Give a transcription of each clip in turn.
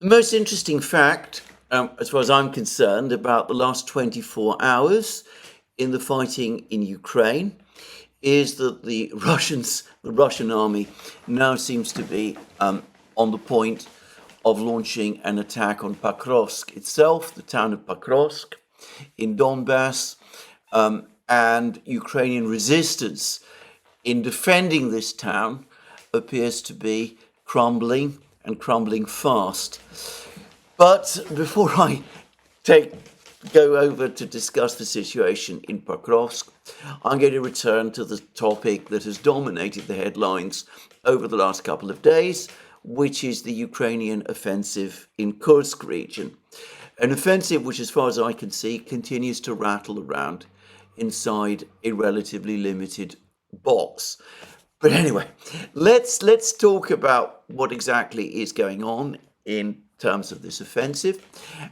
The most interesting fact, as far as I'm concerned, about the last 24 hours in the fighting in Ukraine is that the Russian army now seems to be on the point of launching an attack on Pokrovsk itself, the town of Pokrovsk in Donbass, and Ukrainian resistance in defending this town appears to be crumbling and crumbling fast. But before I go over to discuss the situation in Pokrovsk, I'm going to return to the topic that has dominated the headlines over the last couple of days, which is the Ukrainian offensive in Kursk region. An offensive which, as far as I can see, continues to rattle around inside a relatively limited box. But anyway, let's talk about what exactly is going on in terms of this offensive.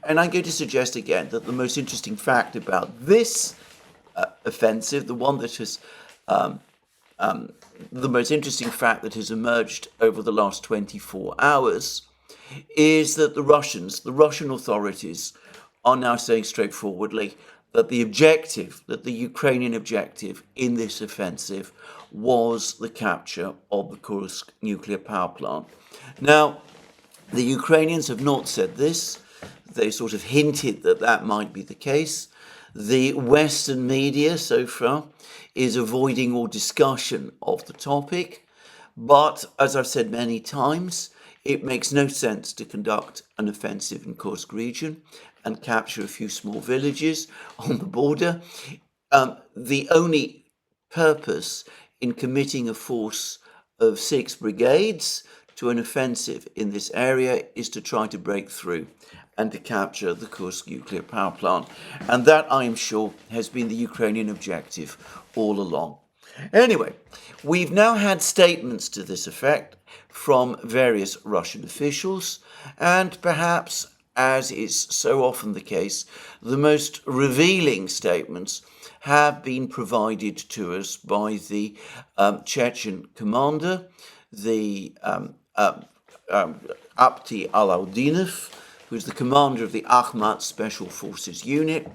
And I'm going to suggest again that the most interesting fact about this offensive, the most interesting fact that has emerged over the last 24 hours, is that the Russian authorities are now saying straightforwardly that the Ukrainian objective in this offensive was the capture of the Kursk nuclear power plant. Now, the Ukrainians have not said this. They sort of hinted that that might be the case. The Western media so far is avoiding all discussion of the topic. But as I've said many times, it makes no sense to conduct an offensive in Kursk region and capture a few small villages on the border. The only purpose in committing a force of 6 brigades to an offensive in this area is to try to break through and to capture the Kursk nuclear power plant. And that, I am sure, has been the Ukrainian objective all along. Anyway, we've now had statements to this effect from various Russian officials, and perhaps, as is so often the case, the most revealing statements have been provided to us by the Chechen commander, the Alaudinov, who's the commander of the Akhmat Special Forces Unit.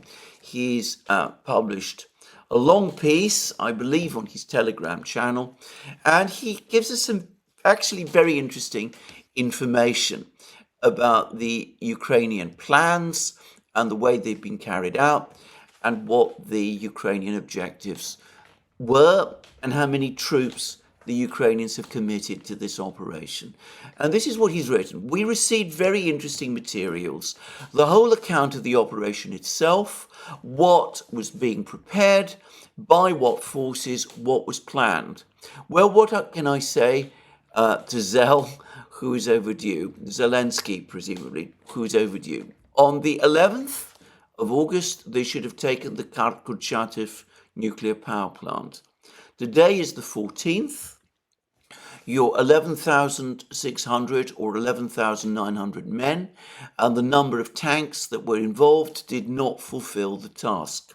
He's published a long piece, I believe, on his Telegram channel, and he gives us some actually very interesting information about the Ukrainian plans and the way they've been carried out and what the Ukrainian objectives were and how many troops the Ukrainians have committed to this operation. And this is what he's written. We received very interesting materials, the whole account of the operation itself, what was being prepared, by what forces, what was planned. Well, what can I say to Zell, who is overdue, Zelensky, presumably, who is overdue? On the 11th of August, they should have taken the Kurchatov nuclear power plant. Today is the 14th. Your 11,600 or 11,900 men and the number of tanks that were involved did not fulfill the task.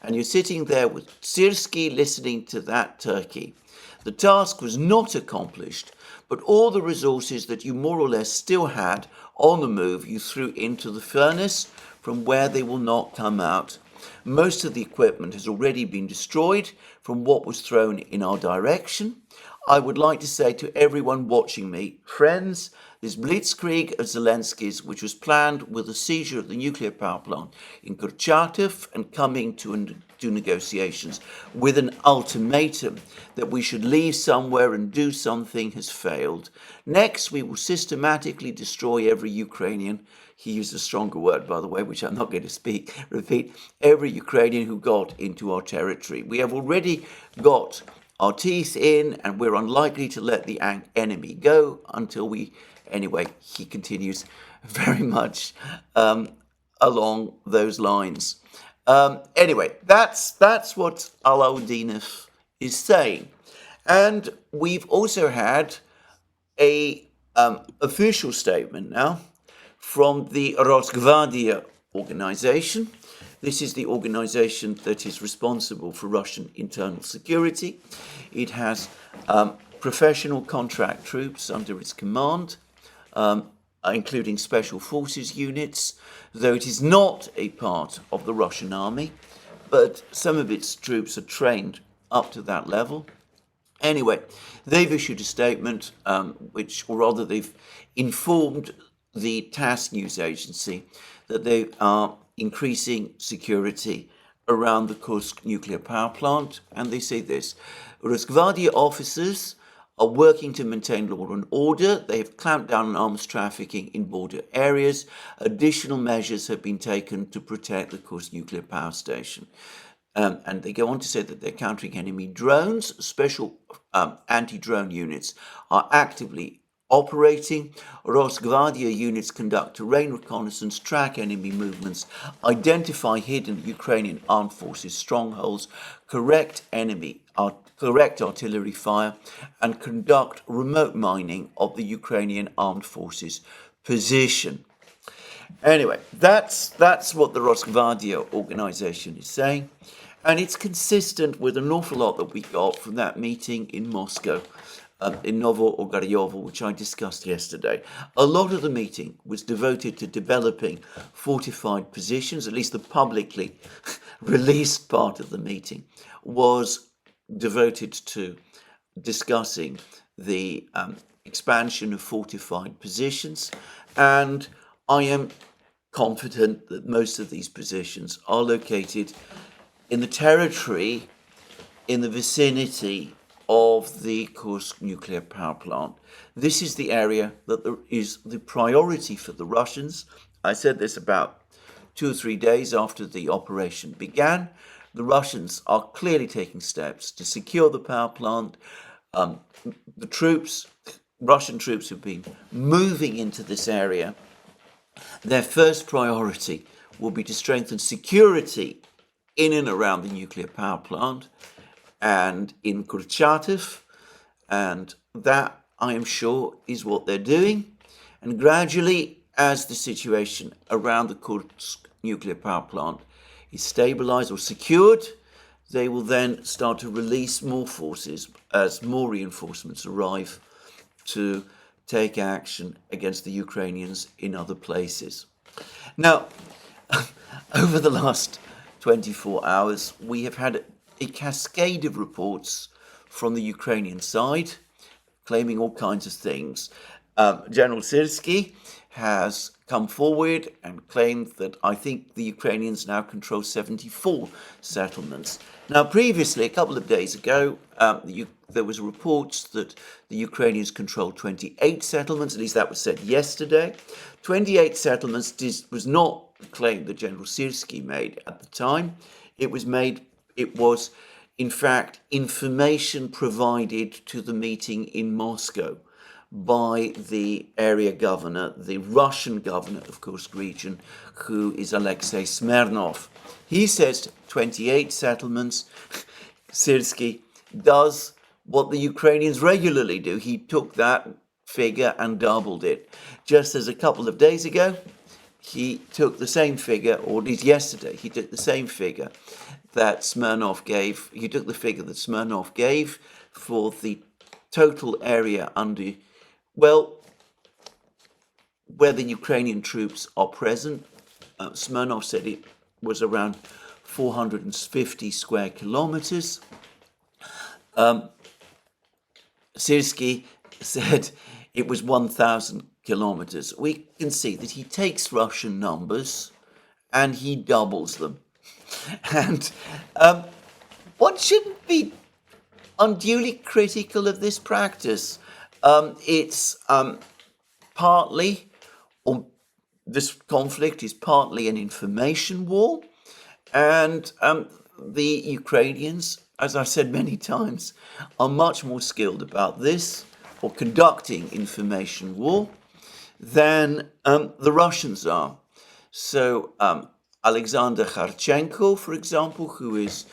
And you're sitting there with Syrskyi listening to that turkey. The task was not accomplished, but all the resources that you more or less still had on the move, you threw into the furnace from where they will not come out. Most of the equipment has already been destroyed from what was thrown in our direction. I would like to say to everyone watching me, friends, this blitzkrieg of Zelensky's, which was planned with the seizure of the nuclear power plant in Kurchatov and coming to negotiations with an ultimatum that we should leave somewhere and do something, has failed. Next, we will systematically destroy every Ukrainian. He used a stronger word, by the way, which I'm not going to repeat, every Ukrainian who got into our territory. We have already got our teeth in, and we're unlikely to let the enemy go until anyway, he continues very much along those lines. Anyway, that's what Alaudinov is saying. And we've also had a official statement now from the Rosgvardia organization. This is the organization that is responsible for Russian internal security. It has professional contract troops under its command, including special forces units, though it is not a part of the Russian army, but some of its troops are trained up to that level. Anyway, they've issued a statement, or rather they've informed the TASS news agency that they are increasing security around the Kursk nuclear power plant, and they say this: Rosgvardia officers are working to maintain law and order. They have clamped down on arms trafficking in border areas. Additional measures have been taken to protect the Kursk nuclear power station. And they go on to say that they're countering enemy drones. Special anti-drone units are actively operating. Rosgvardia units conduct terrain reconnaissance, track enemy movements, identify hidden Ukrainian armed forces strongholds, correct artillery fire, and conduct remote mining of the Ukrainian armed forces position. Anyway, that's what the Rosgvardia organization is saying, and it's consistent with an awful lot that we got from that meeting in Moscow, in Novo-Ogaryovo, which I discussed yesterday. A lot of the meeting was devoted to developing fortified positions. At least the publicly released part of the meeting was devoted to discussing the expansion of fortified positions, and I am confident that most of these positions are located in the territory in the vicinity of the Kursk nuclear power plant. This is the area that is the priority for the Russians. I said this about 2 or 3 days after the operation began. The Russians are clearly taking steps to secure the power plant. Russian troops have been moving into this area. Their first priority will be to strengthen security in and around the nuclear power plant and in Kurchatov, and that, I am sure, is what they're doing. And gradually, as the situation around the Kursk nuclear power plant is stabilized or secured, they will then start to release more forces as more reinforcements arrive to take action against the Ukrainians in other places. Now, over the last 24 hours, we have had a cascade of reports from the Ukrainian side claiming all kinds of things. General Syrskyi has come forward and claimed that I think the Ukrainians now control 74 settlements. Now, previously, a couple of days ago, there was reports that the Ukrainians controlled 28 settlements, at least that was said yesterday. 28 settlements was not the claim that General Syrskyi made at the time. It was, in fact, information provided to the meeting in Moscow by the area governor, the Russian governor of Kursk region, who is Alexei Smirnov. He says 28 settlements. Syrskyi does what the Ukrainians regularly do. He took that figure and doubled it. Just as a couple of days ago, he took the same figure, or at least yesterday, he took the same figure that Smirnov gave. He took the figure that Smirnov gave for the total area under, well, where the Ukrainian troops are present. Smirnov said it was around 450 square kilometers. Syrskyi said it was 1,000 kilometers. We can see that he takes Russian numbers and he doubles them. And one shouldn't be unduly critical of this practice. It's partly, or this conflict is partly an information war, and the Ukrainians, as I've said many times, are much more skilled about this, or conducting information war, than the Russians are. So Alexander Kharchenko, for example, who is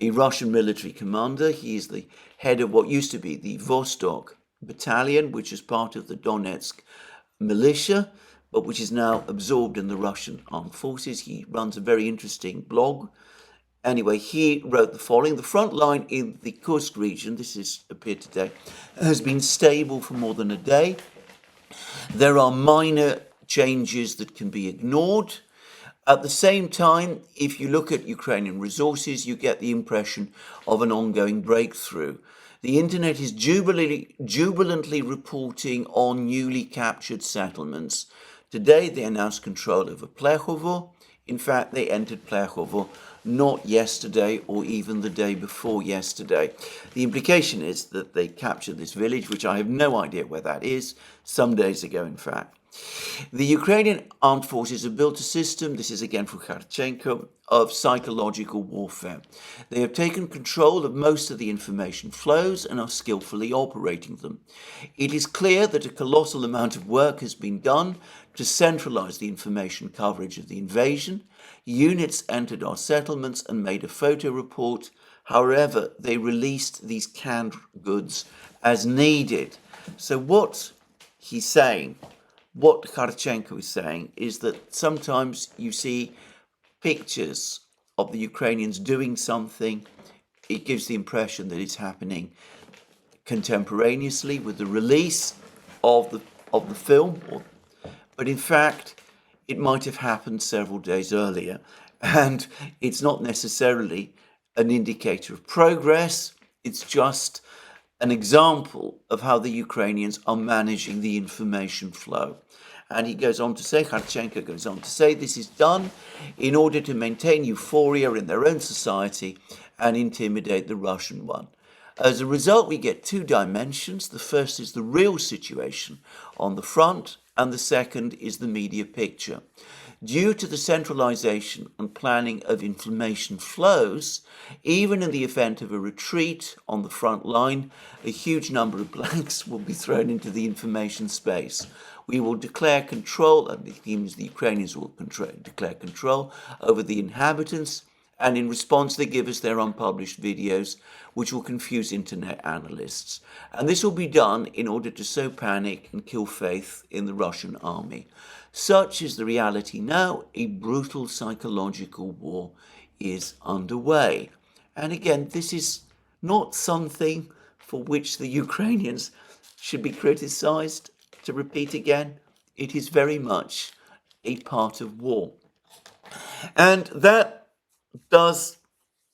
a Russian military commander, he is the head of what used to be the Vostok battalion, which is part of the Donetsk militia, but which is now absorbed in the Russian armed forces. He runs a very interesting blog. Anyway, he wrote the following: the front line in the Kursk region, this is appeared today, has been stable for more than a day. There are minor changes that can be ignored. At the same time, if you look at Ukrainian resources, you get the impression of an ongoing breakthrough. The internet is jubilantly reporting on newly captured settlements. Today, they announced control over Plechovo. In fact, they entered Plechovo not yesterday or even the day before yesterday. The implication is that they captured this village, which I have no idea where that is, some days ago, in fact. The Ukrainian armed forces have built a system, this is again from Kharchenko, of psychological warfare. They have taken control of most of the information flows and are skillfully operating them. It is clear that a colossal amount of work has been done to centralize the information coverage of the invasion. Units entered our settlements and made a photo report. However, they released these canned goods as needed. So what he's saying, what Kharchenko is saying, is that sometimes you see pictures of the Ukrainians doing something. It gives the impression that it's happening contemporaneously with the release of the film, but in fact, it might have happened several days earlier, and it's not necessarily an indicator of progress. It's just an example of how the Ukrainians are managing the information flow. And he goes on to say, Kharchenko goes on to say, this is done in order to maintain euphoria in their own society and intimidate the Russian one. As a result, we get two dimensions. The first is the real situation on the front, and the second is the media picture. Due to the centralization and planning of information flows, even in the event of a retreat on the front line, a huge number of blanks will be thrown into the information space. We will declare control, and it means the Ukrainians will declare control over the inhabitants, and in response they give us their unpublished videos, which will confuse internet analysts. And this will be done in order to sow panic and kill faith in the Russian army. Such is the reality now. A brutal psychological war is underway. And again, this is not something for which the Ukrainians should be criticized. To repeat again, it is very much a part of war. And that does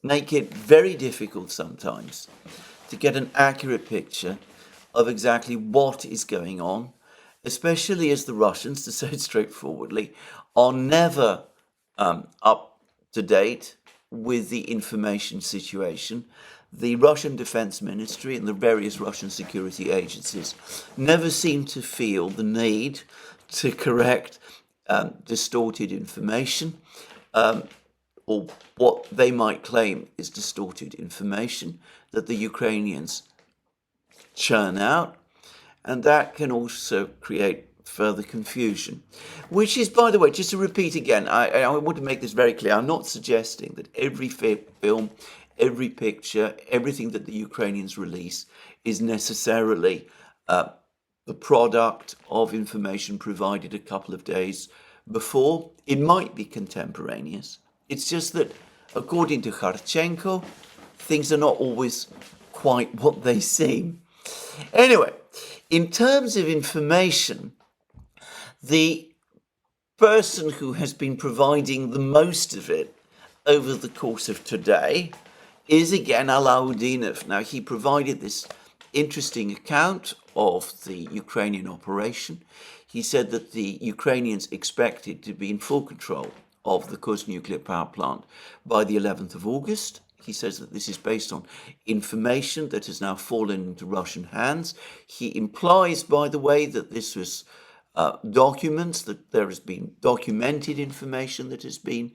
make it very difficult sometimes to get an accurate picture of exactly what is going on, especially as the Russians, to say it straightforwardly, are never up to date with the information situation. The Russian Defense Ministry and the various Russian security agencies never seem to feel the need to correct distorted information, or what they might claim is distorted information that the Ukrainians churn out, and that can also create further confusion. Which is, by the way, just to repeat again, I want to make this very clear, I'm not suggesting that every film, every picture, everything that the Ukrainians release is necessarily the product of information provided a couple of days before. It might be contemporaneous. It's just that, according to Kharchenko, things are not always quite what they seem. Anyway, in terms of information, the person who has been providing the most of it over the course of today is again Alaudinov. Now, he provided this interesting account of the Ukrainian operation. He said that the Ukrainians expected to be in full control of the Kursk nuclear power plant by the 11th of August. He says that this is based on information that has now fallen into Russian hands. He implies, by the way, that this was documents, that there has been documented information that has been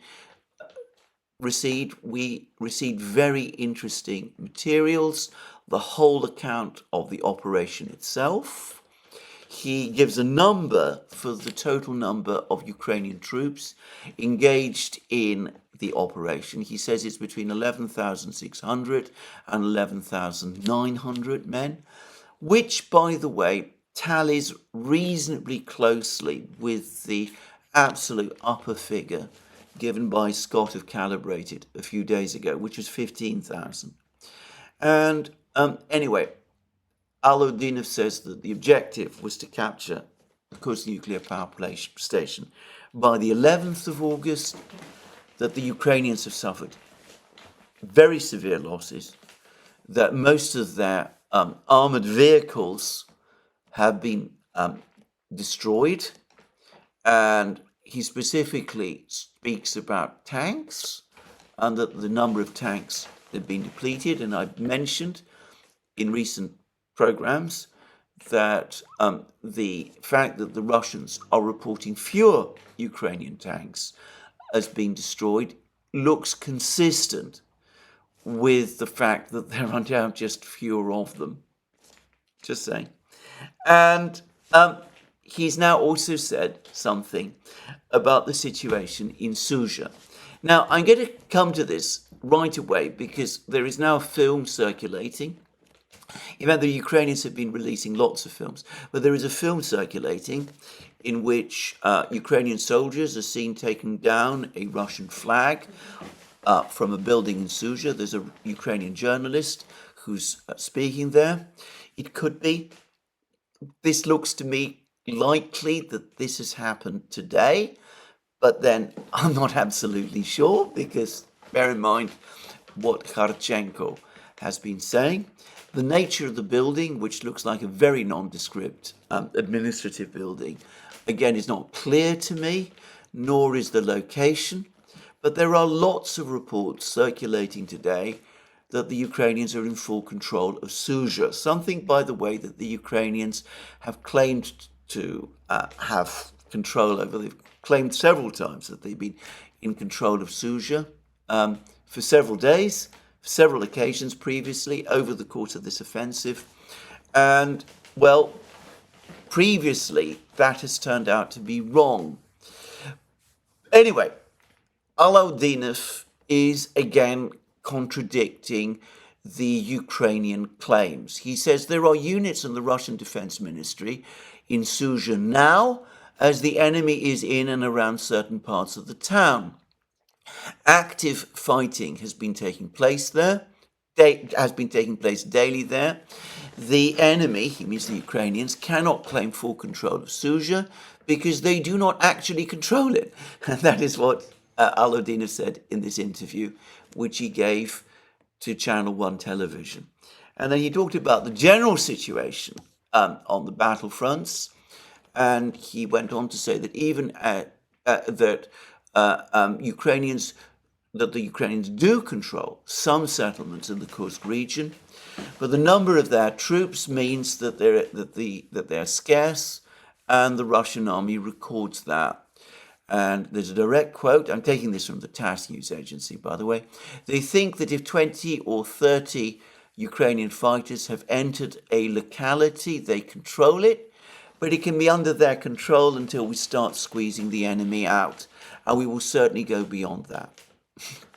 received. We received very interesting materials, the whole account of the operation itself. He gives a number for the total number of Ukrainian troops engaged in the operation. He says it's between 11,600 and 11,900 men, which, by the way, tallies reasonably closely with the absolute upper figure given by Scott of Calibrated a few days ago, which was 15,000. And anyway, Alaudinov says that the objective was to capture the Kursk nuclear power station. By the 11th of August, that the Ukrainians have suffered very severe losses, that most of their armored vehicles have been destroyed, and he specifically speaks about tanks, and that the number of tanks have been depleted. And I've mentioned in recent programs that the fact that the Russians are reporting fewer Ukrainian tanks as being destroyed looks consistent with the fact that there are now just fewer of them. Just saying. And he's now also said something about the situation in Suja. Now, I'm going to come to this right away because there is now a film circulating. In fact, the Ukrainians have been releasing lots of films, but there is a film circulating in which Ukrainian soldiers are seen taking down a Russian flag from a building in Suja. There's a Ukrainian journalist who's speaking there. It could be. This looks to me likely that this has happened today, but then I'm not absolutely sure because bear in mind what Kharchenko has been saying. The nature of the building, which looks like a very nondescript administrative building, again, is not clear to me, nor is the location. But there are lots of reports circulating today that the Ukrainians are in full control of Suja, something, by the way, that the Ukrainians have claimed to have control over. They've claimed several times that they've been in control of Suja for several days, several occasions previously over the course of this offensive. And, well, previously that has turned out to be wrong. Anyway, Alaudinov is again contradicting the Ukrainian claims. He says there are units in the Russian Defense Ministry in Suja now, as the enemy is in and around certain parts of the town. Active fighting has been taking place there, daily there. The enemy, he means the Ukrainians, cannot claim full control of Suja because they do not actually control it. And that is what Alaudinov said in this interview, which he gave to Channel 1 television. And then he talked about the general situation on the battlefronts, and he went on to say that even the Ukrainians do control some settlements in the Kursk region, but the number of their troops means that they're scarce, and the Russian army records that. And there's a direct quote, I'm taking this from the TASS news agency, by the way. They think that if 20 or 30 Ukrainian fighters have entered a locality, they control it, but it can be under their control until we start squeezing the enemy out. And we will certainly go beyond that.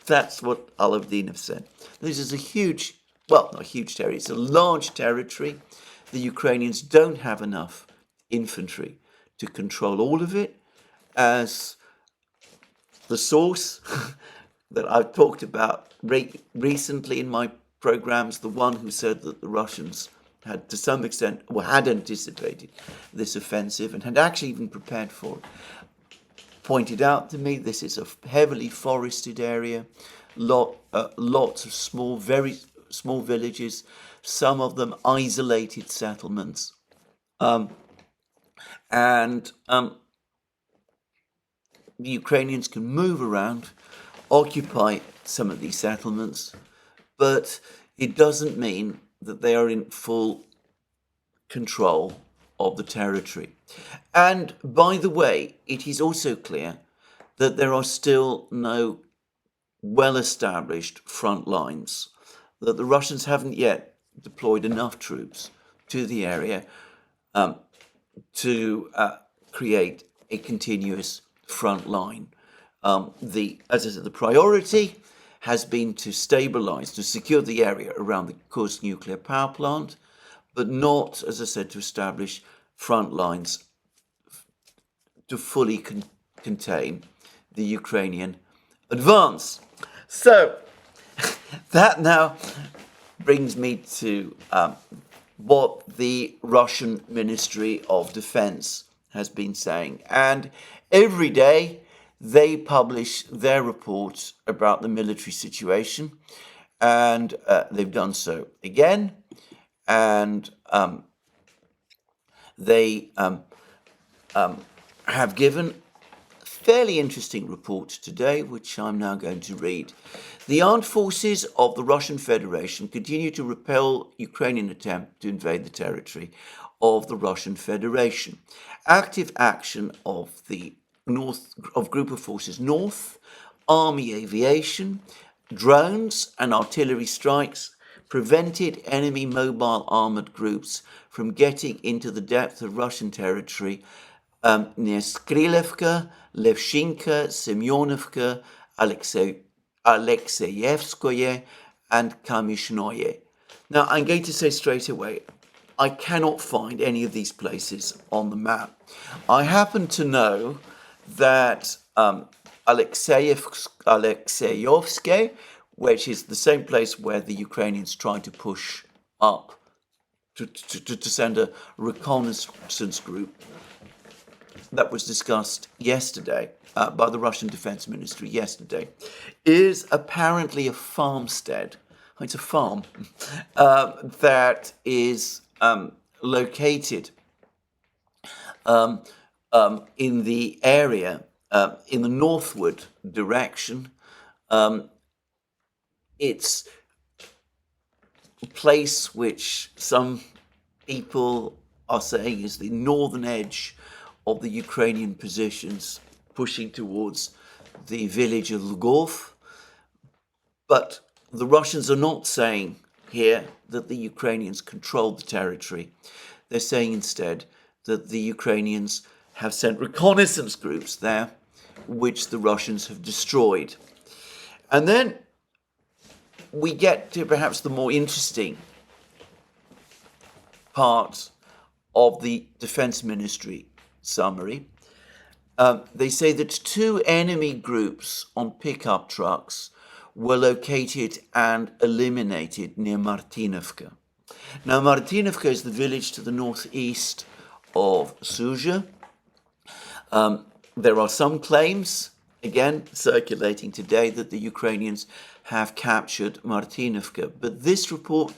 That's what Alaudinov said. This is a huge, well, not a huge territory, it's a large territory. The Ukrainians don't have enough infantry to control all of it. As the source that I've talked about recently in my programs, the one who said that the Russians had to some extent, had anticipated this offensive and had actually even prepared for it, pointed out to me this is a heavily forested area, lots of small, very small villages, some of them isolated settlements. The Ukrainians can move around, occupy some of these settlements, but it doesn't mean that they are in full control of the territory. And by the way, it is also clear that there are still no well-established front lines, that the Russians haven't yet deployed enough troops to the area to create a continuous front line. As I said, the priority has been to stabilize, to secure the area around the Kursk nuclear power plant, but not, as I said, to establish front lines to fully contain the Ukrainian advance. So that now brings me to what the Russian Ministry of Defense has been saying. And every day they publish their reports about the military situation. And they've done so again. And they have given a fairly interesting report today, which I'm now going to read. The armed forces of the Russian Federation continue to repel Ukrainian attempt to invade the territory of the Russian Federation. Active action of the Group of Forces North, Army aviation, drones and artillery strikes prevented enemy mobile armoured groups from getting into the depth of Russian territory near Skrilevka, Levshinka, Semyonovka, Alexeyevskoye and Kamishnoye. Now, I'm going to say straight away, I cannot find any of these places on the map. I happen to know that Alexeyevskoye, which is the same place where the Ukrainians tried to push up to send a reconnaissance group, that was discussed yesterday by the Russian Defense Ministry yesterday, is apparently a farmstead. It's a farm that is located in the area in the northward direction. It's a place which some people are saying is the northern edge of the Ukrainian positions pushing towards the village of Lugov. But the Russians are not saying here that the Ukrainians controlled the territory. They're saying instead that the Ukrainians have sent reconnaissance groups there, which the Russians have destroyed. And then we get to perhaps the more interesting part of the Defense Ministry summary. They say that 2 enemy groups on pickup trucks were located and eliminated near Martinovka. Now, Martinovka is the village to the northeast of Sudzha. There are some claims, again, circulating today that the Ukrainians have captured Martinovka, but this report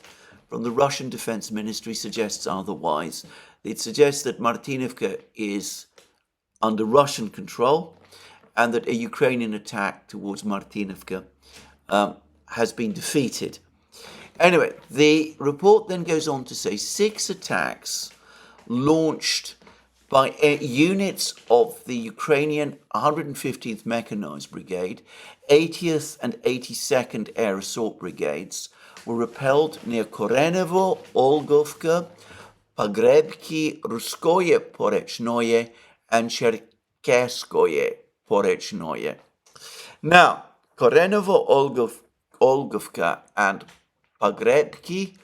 from the Russian Defense Ministry suggests otherwise. It suggests that Martinovka is under Russian control and that a Ukrainian attack towards Martinovka has been defeated. Anyway, the report then goes on to say 6 attacks launched by units of the Ukrainian 115th Mechanized Brigade, 80th and 82nd Air Assault Brigades were repelled near Korenovo, Olgovka, Pogrebki, Ruskoye Porechnoye, and Cherkeskoye Porechnoye. Now, Korenovo, Olgovka, and Pogrebki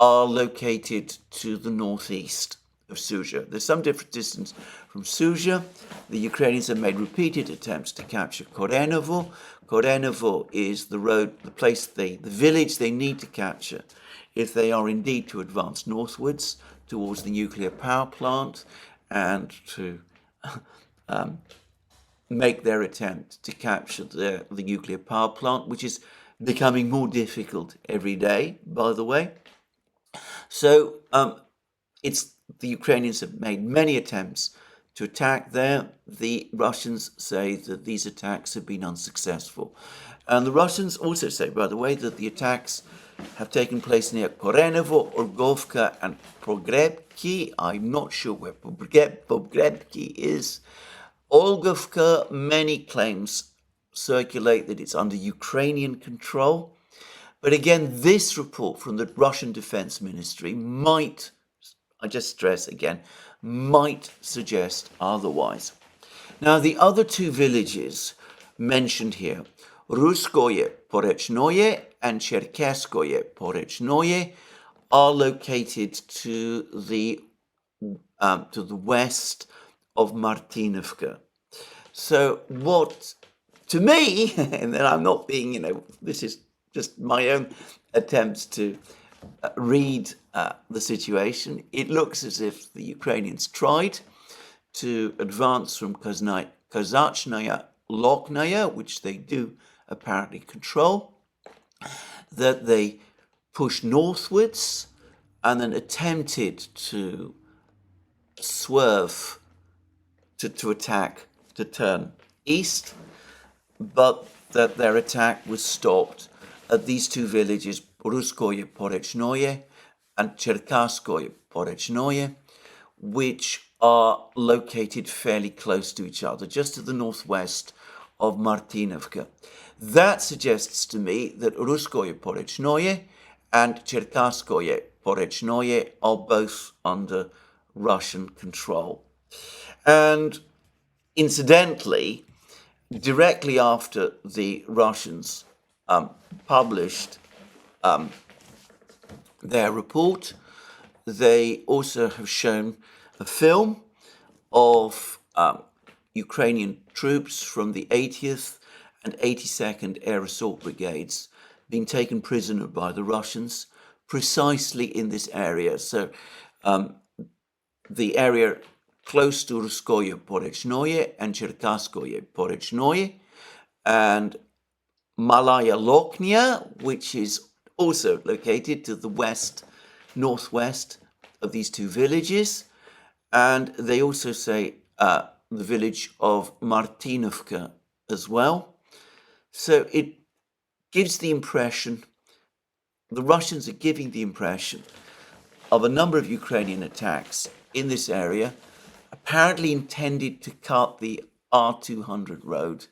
are located to the northeast of Sudzha. There's some different distance from Sudzha. The Ukrainians have made repeated attempts to capture Korenovo. Korenovo is the village they need to capture if they are indeed to advance northwards towards the nuclear power plant and to make their attempt to capture the nuclear power plant, which is becoming more difficult every day, by the way. So the Ukrainians have made many attempts to attack there. The Russians say that these attacks have been unsuccessful. And the Russians also say, by the way, that the attacks have taken place near Korenovo, Orgovka, and Pogrebki. I'm not sure where Pogrebki is. Olgovka, many claims circulate that it's under Ukrainian control. But again, this report from the Russian Defense Ministry might, I just stress again, might suggest otherwise. Now, the other 2 villages mentioned here, Ruskoye Porechnoye and Cherkeskoye Porechnoye, are located to the west of Martinovka. So what, to me, and then I'm not being, this is just my own attempts to read the situation, it looks as if the Ukrainians tried to advance from Kazachnaya Loknaya, which they do apparently control, that they pushed northwards and then attempted to swerve to attack, to turn east, but that their attack was stopped at these two villages, Ruskoye Porechnoye and Cherkaskoye Porechnoye, which are located fairly close to each other, just to the northwest of Martinovka. That suggests to me that Ruskoye Porechnoye and Cherkaskoye Porechnoye are both under Russian control. And incidentally, directly after the Russians published their report, they also have shown a film of Ukrainian troops from the 80th and 82nd Air Assault Brigades being taken prisoner by the Russians precisely in this area. So the area close to Ruskoye Porechnoye and Cherkaskoye Porechnoye, and Malaya Loknia, which is also located to the northwest of these two villages. And they also say the village of Martinovka as well. So it gives the impression, the Russians are giving the impression of a number of Ukrainian attacks in this area, apparently intended to cut the R200 road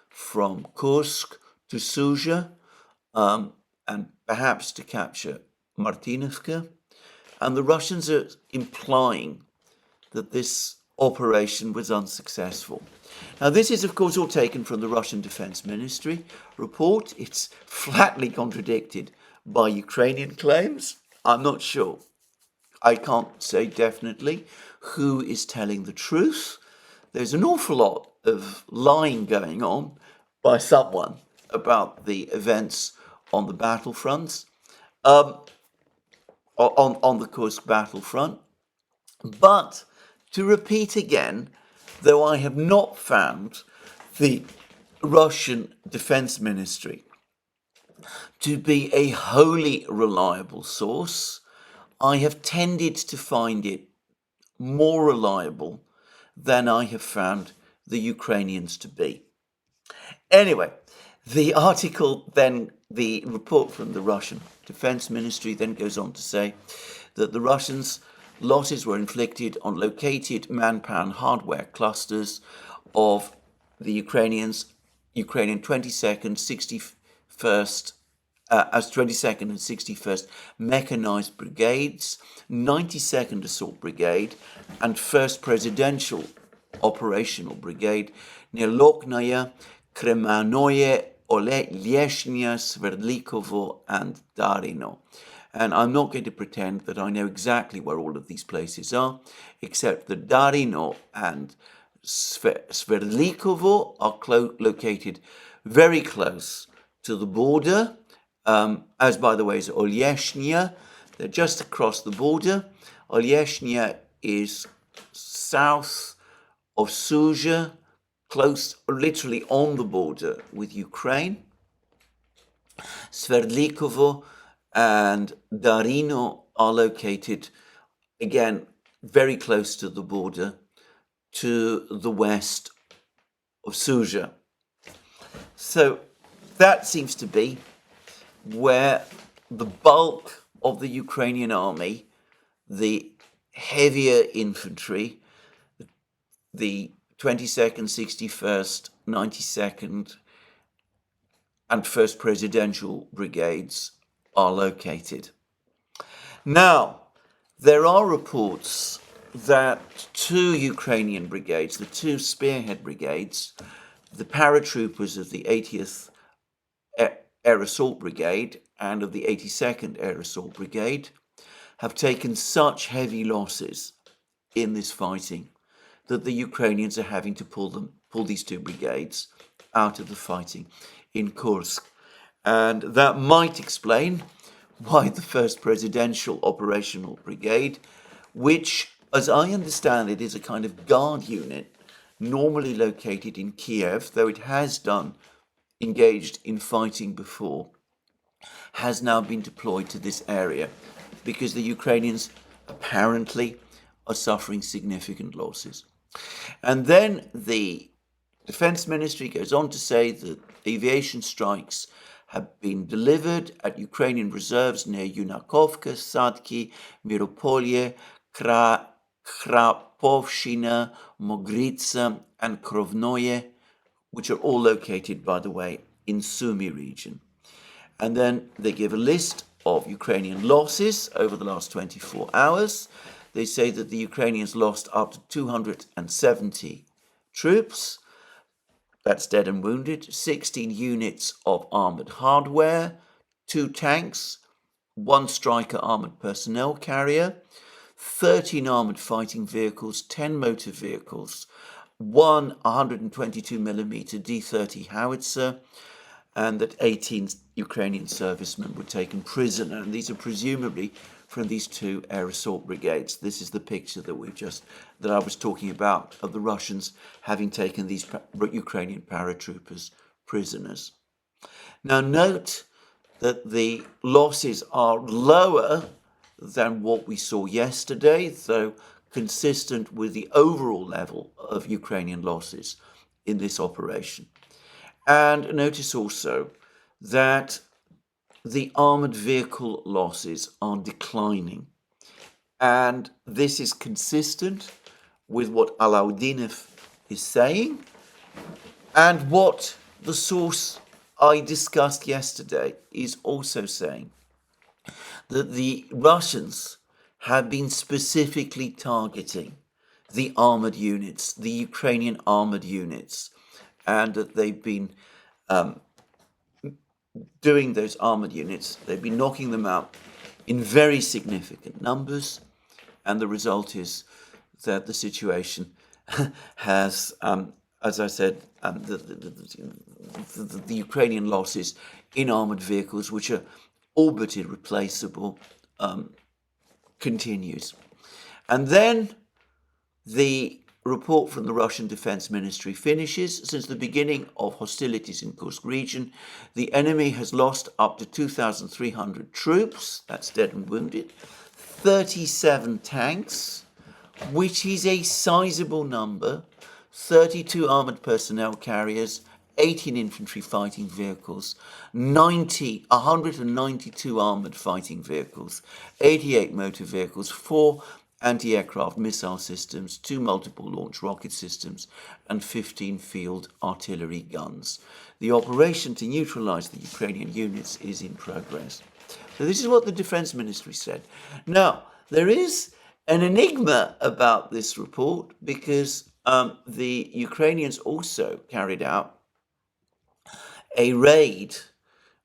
from Kursk to Sudzha, and perhaps to capture Martinovka. And the Russians are implying that this operation was unsuccessful. Now, this is, of course, all taken from the Russian Defense Ministry report. It's flatly contradicted by Ukrainian claims. I'm not sure. I can't say definitely who is telling the truth. There's an awful lot of lying going on by someone about the events on the battlefronts, on the Kursk battlefront. But to repeat again, though I have not found the Russian Defense Ministry to be a wholly reliable source, I have tended to find it more reliable than I have found the Ukrainians to be. Anyway, the article then, the report from the Russian Defense Ministry then goes on to say that the Russians' losses were inflicted on located manpower and hardware clusters of the Ukrainian 22nd, 61st, as 22nd and 61st Mechanized Brigades, 92nd Assault Brigade, and 1st Presidential Operational Brigade near Loknaya, Kremanoye, Oleshnya, Sverdlikovo, and Darino. And I'm not going to pretend that I know exactly where all of these places are, except that Darino and Sverdlikovo are located very close to the border, as by the way is Oleshnya. They're just across the border. Oleshnya is south of Sudzha, close, literally on the border with Ukraine. Sverdlikovo and Darino are located, again, very close to the border, to the west of Sudzha. So that seems to be where the bulk of the Ukrainian army, the heavier infantry, the 22nd, 61st, 92nd, and 1st Presidential Brigades are located. Now, there are reports that two Ukrainian brigades, the two spearhead brigades, the paratroopers of the 80th Air Assault Brigade and of the 82nd Air Assault Brigade, have taken such heavy losses in this fighting that the Ukrainians are having to pull these two brigades out of the fighting in Kursk. And that might explain why the 1st Presidential Operational Brigade, which as I understand it, is a kind of guard unit, normally located in Kiev, though it has engaged in fighting before, has now been deployed to this area because the Ukrainians apparently are suffering significant losses. And then the Defense Ministry goes on to say that aviation strikes have been delivered at Ukrainian reserves near Yunakovka, Sadki, Miropolye, Krapovshina, Mogritsa, and Krovnoye, which are all located, by the way, in Sumy region. And then they give a list of Ukrainian losses over the last 24 hours. They say that the Ukrainians lost up to 270 troops, that's dead and wounded, 16 units of armoured hardware, 2 tanks, 1 Striker armoured personnel carrier, 13 armoured fighting vehicles, 10 motor vehicles, 1 122mm D30 howitzer, and that 18 Ukrainian servicemen were taken prisoner. And these are presumably from these 2 air assault brigades. This is the picture that I was talking about of the Russians having taken these Ukrainian paratroopers prisoners. Now note that the losses are lower than what we saw yesterday, though consistent with the overall level of Ukrainian losses in this operation. And notice also that the armoured vehicle losses are declining. And this is consistent with what Alaudinov is saying and what the source I discussed yesterday is also saying, that the Russians have been specifically targeting the armoured units, the Ukrainian armoured units, and that they've been doing those armoured units, they've been knocking them out in very significant numbers, and the result is that the situation has, as I said, the Ukrainian losses in armoured vehicles, which are all but irreplaceable, continues. And then the report from the Russian Defense Ministry finishes. Since the beginning of hostilities in Kursk region, the enemy has lost up to 2,300 troops, that's dead and wounded, 37 tanks, which is a sizable number, 32 armoured personnel carriers, 18 infantry fighting vehicles, 192 armoured fighting vehicles, 88 motor vehicles, 4 anti-aircraft missile systems, 2 multiple launch rocket systems, and 15 field artillery guns. The operation to neutralise the Ukrainian units is in progress. So this is what the Defence Ministry said. Now, there is an enigma about this report because the Ukrainians also carried out a raid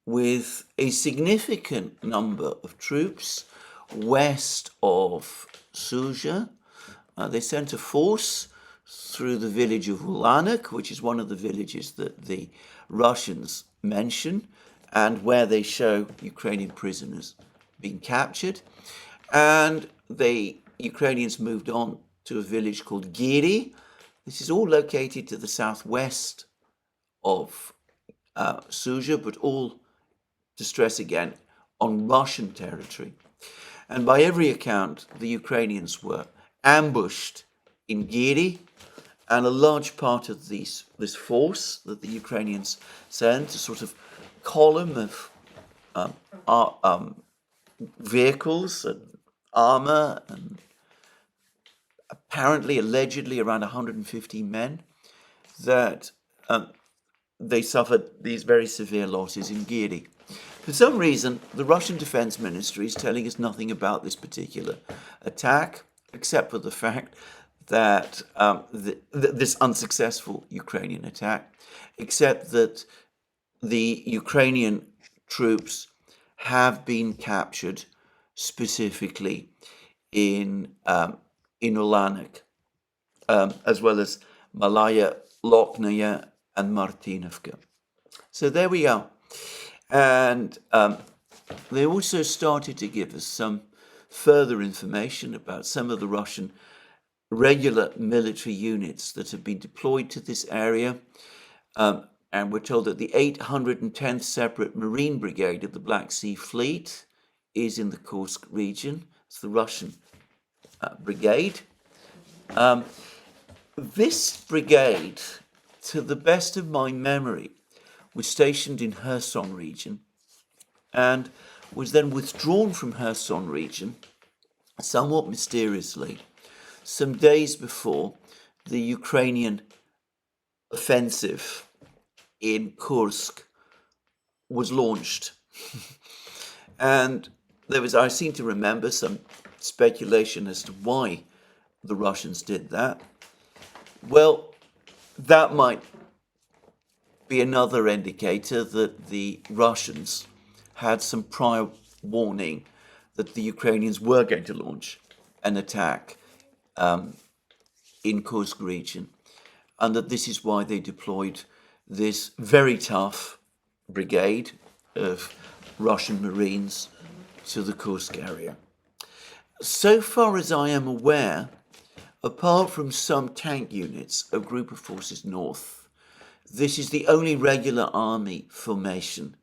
with a significant number of troops west of Suja. They sent a force through the village of Ulanek, which is one of the villages that the Russians mention, and where they show Ukrainian prisoners being captured. And the Ukrainians moved on to a village called Giri. This is all located to the southwest of Suja, but all, to stress again, on Russian territory. And by every account, the Ukrainians were ambushed in Giri, and a large part of this force that the Ukrainians sent, a sort of column of vehicles and armor, and apparently, allegedly, around 150 men, that they suffered these very severe losses in Giri. For some reason, the Russian Defense Ministry is telling us nothing about this particular attack, except for the fact that this unsuccessful Ukrainian attack, except that the Ukrainian troops have been captured specifically in Ulanek, as well as Malaya, Loknaya, and Martinovka. So there we are. And they also started to give us some further information about some of the Russian regular military units that have been deployed to this area. And we're told that the 810th Separate Marine Brigade of the Black Sea Fleet is in the Kursk region. It's the Russian brigade. This brigade, to the best of my memory, was stationed in Kherson region and was then withdrawn from Kherson region somewhat mysteriously some days before the Ukrainian offensive in Kursk was launched. And there was, I seem to remember, some speculation as to why the Russians did that. Well, that might be another indicator that the Russians had some prior warning that the Ukrainians were going to launch an attack in Kursk region, and that this is why they deployed this very tough brigade of Russian Marines to the Kursk area. So far as I am aware, apart from some tank units of Group of Forces North, this is the only regular army formation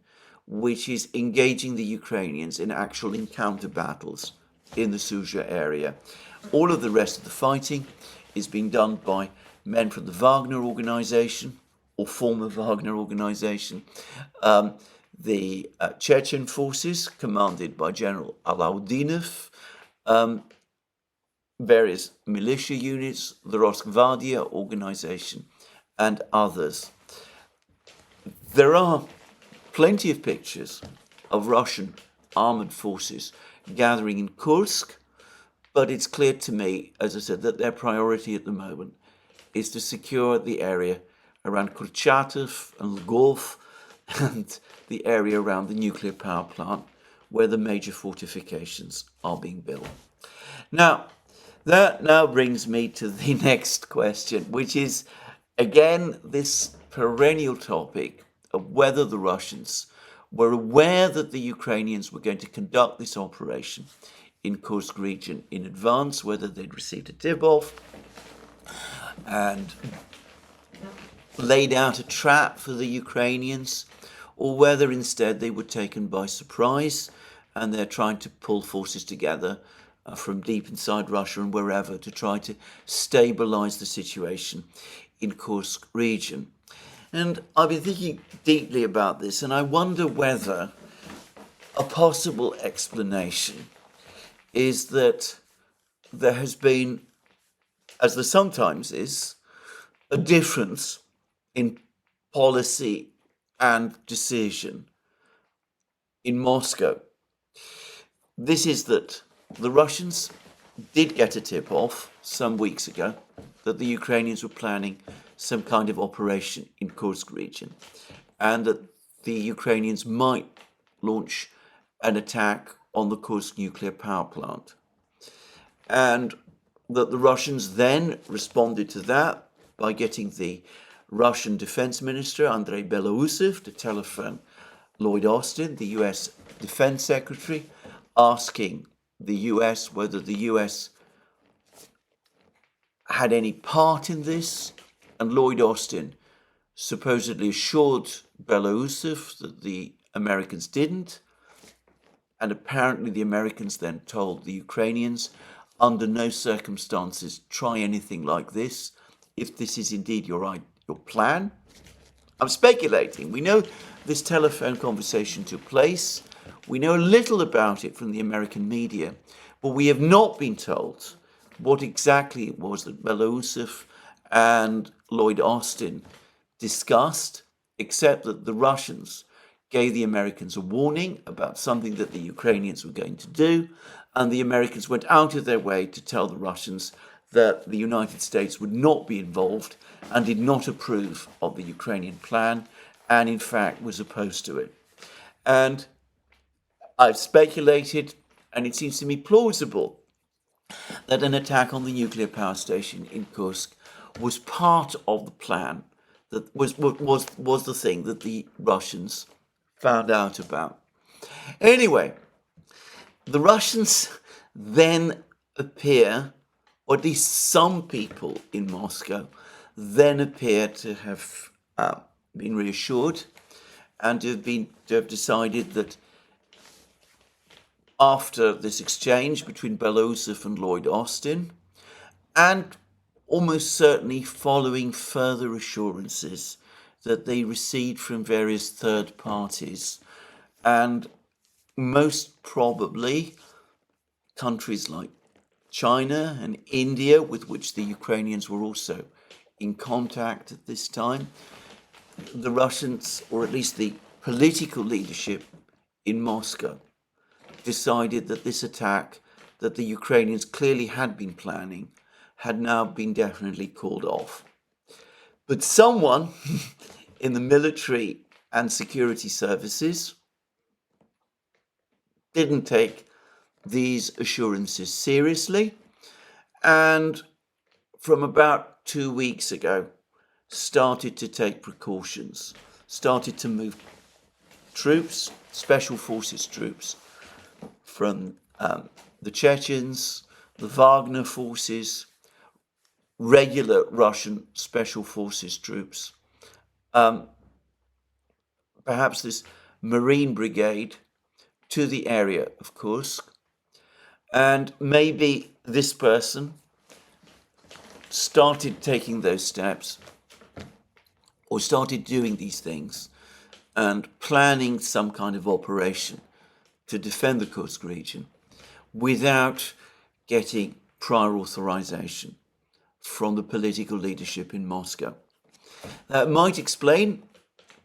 which is engaging the Ukrainians in actual encounter battles in the Sudzha area. All of the rest of the fighting is being done by men from the Wagner organization or former Wagner organization, the Chechen forces commanded by General Alaudinov, various militia units, the Rosgvardia organization, and others. There are plenty of pictures of Russian armored forces gathering in Kursk, but it's clear to me, as I said, that their priority at the moment is to secure the area around Kurchatov and Lvov and the area around the nuclear power plant where the major fortifications are being built. Now, that now brings me to the next question, which is, again, this perennial topic of whether the Russians were aware that the Ukrainians were going to conduct this operation in Kursk region in advance, whether they'd received a tip-off and laid out a trap for the Ukrainians, or whether instead they were taken by surprise and they're trying to pull forces together from deep inside Russia and wherever to try to stabilize the situation in Kursk region. And I've been thinking deeply about this, and I wonder whether a possible explanation is that there has been, as there sometimes is, a difference in policy and decision in Moscow. This is that the Russians did get a tip-off some weeks ago that the Ukrainians were planning some kind of operation in Kursk region, and that the Ukrainians might launch an attack on the Kursk nuclear power plant. And that the Russians then responded to that by getting the Russian Defense Minister, Andrei Belousov, to telephone Lloyd Austin, the US Defense Secretary, asking the US whether the US had any part in this. And Lloyd Austin supposedly assured Belousov that the Americans didn't. And apparently the Americans then told the Ukrainians, under no circumstances try anything like this, if this is indeed your plan. I'm speculating. We know this telephone conversation took place. We know a little about it from the American media, but we have not been told what exactly it was that Belousov and Lloyd Austin discussed, except that the Russians gave the Americans a warning about something that the Ukrainians were going to do, and the Americans went out of their way to tell the Russians that the United States would not be involved and did not approve of the Ukrainian plan, and in fact was opposed to it. And I've speculated, and it seems to me plausible, that an attack on the nuclear power station in Kursk was part of the plan, that was the thing that the Russians found out about. Anyway, the Russians then appear, or at least some people in Moscow, then appear to have been reassured and to have decided that after this exchange between Belousov and Lloyd Austin, and almost certainly following further assurances that they received from various third parties, and most probably countries like China and India, with which the Ukrainians were also in contact at this time, the Russians, or at least the political leadership in Moscow, decided that this attack that the Ukrainians clearly had been planning had now been definitely called off. But someone in the military and security services didn't take these assurances seriously, and from about 2 weeks ago started to take precautions, started to move troops, special forces troops, from the Chechens, the Wagner forces, regular Russian special forces troops, perhaps this Marine brigade, to the area of Kursk. And maybe this person started taking those steps, or started doing these things and planning some kind of operation to defend the Kursk region without getting prior authorization from the political leadership in Moscow. That might explain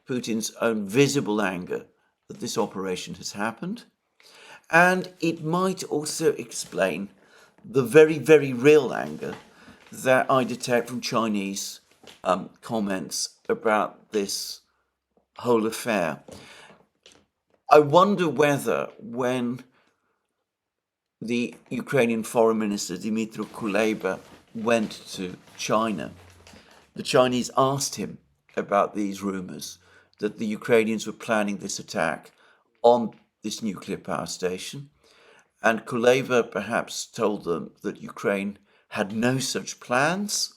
Putin's own visible anger that this operation has happened, and it might also explain the very, very real anger that I detect from Chinese comments about this whole affair. I wonder whether when the Ukrainian Foreign Minister Dmytro Kuleba went to China, the Chinese asked him about these rumors that the Ukrainians were planning this attack on this nuclear power station, and Kuleba perhaps told them that Ukraine had no such plans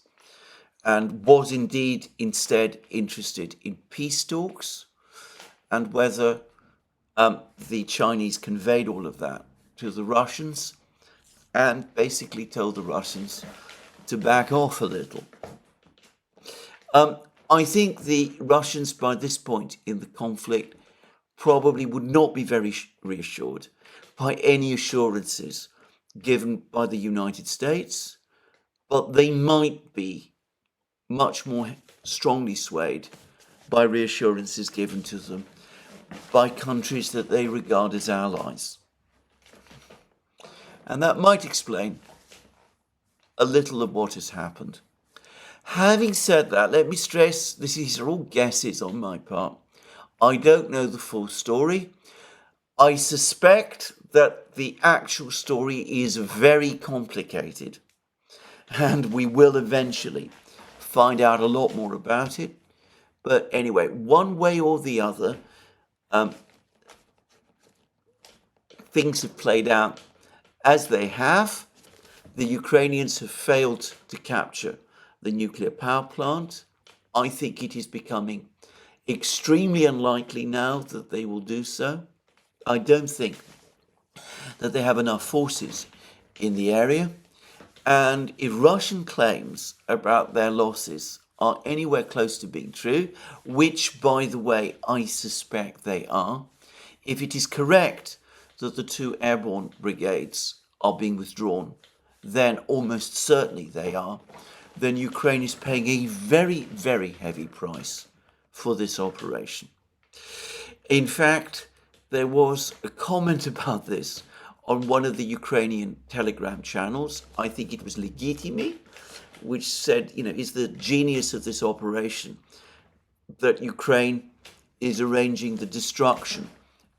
and was indeed instead interested in peace talks, and whether the Chinese conveyed all of that to the Russians and basically told the Russians to back off a little. I think the Russians, by this point in the conflict, probably would not be very reassured by any assurances given by the United States, but they might be much more strongly swayed by reassurances given to them by countries that they regard as allies. And that might explain a little of what has happened. Having said that, let me stress, these are all guesses on my part. I don't know the full story. I suspect that the actual story is very complicated, and we will eventually find out a lot more about it. But anyway, one way or the other, things have played out as they have. The Ukrainians have failed to capture the nuclear power plant. I think it is becoming extremely unlikely now that they will do so. I don't think that they have enough forces in the area. And if Russian claims about their losses are anywhere close to being true, which, by the way, I suspect they are, if it is correct that the two airborne brigades are being withdrawn, then almost certainly they are, then Ukraine is paying a very, very heavy price for this operation. In fact, there was a comment about this on one of the Ukrainian Telegram channels. I think it was Legitimi, which said, is the genius of this operation that Ukraine is arranging the destruction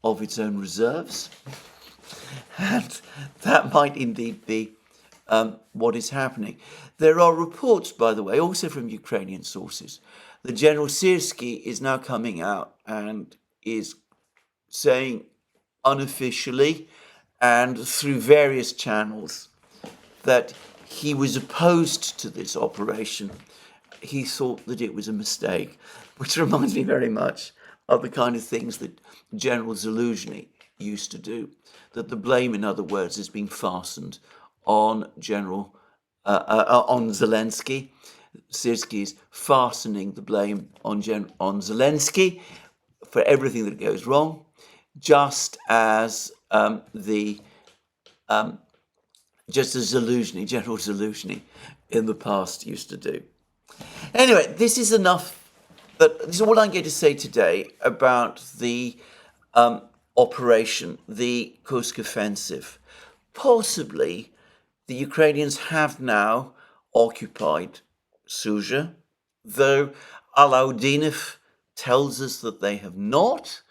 of its own reserves. And that might indeed be what is happening. There are reports, by the way, also from Ukrainian sources, that General Syrskyi is now coming out and is saying unofficially and through various channels that he was opposed to this operation. He thought that it was a mistake, which reminds me very much of the kind of things that General Zaluzhny used to do, that the blame, in other words, has been fastened on on Zelensky. Syrskyi is fastening the blame on Zelensky for everything that goes wrong, just as General Zaluzhny in the past used to do. Anyway, this is all I'm going to say today about the operation, the Kursk offensive. Possibly the Ukrainians have now occupied Sudzha, though Alaudinov tells us that they have not,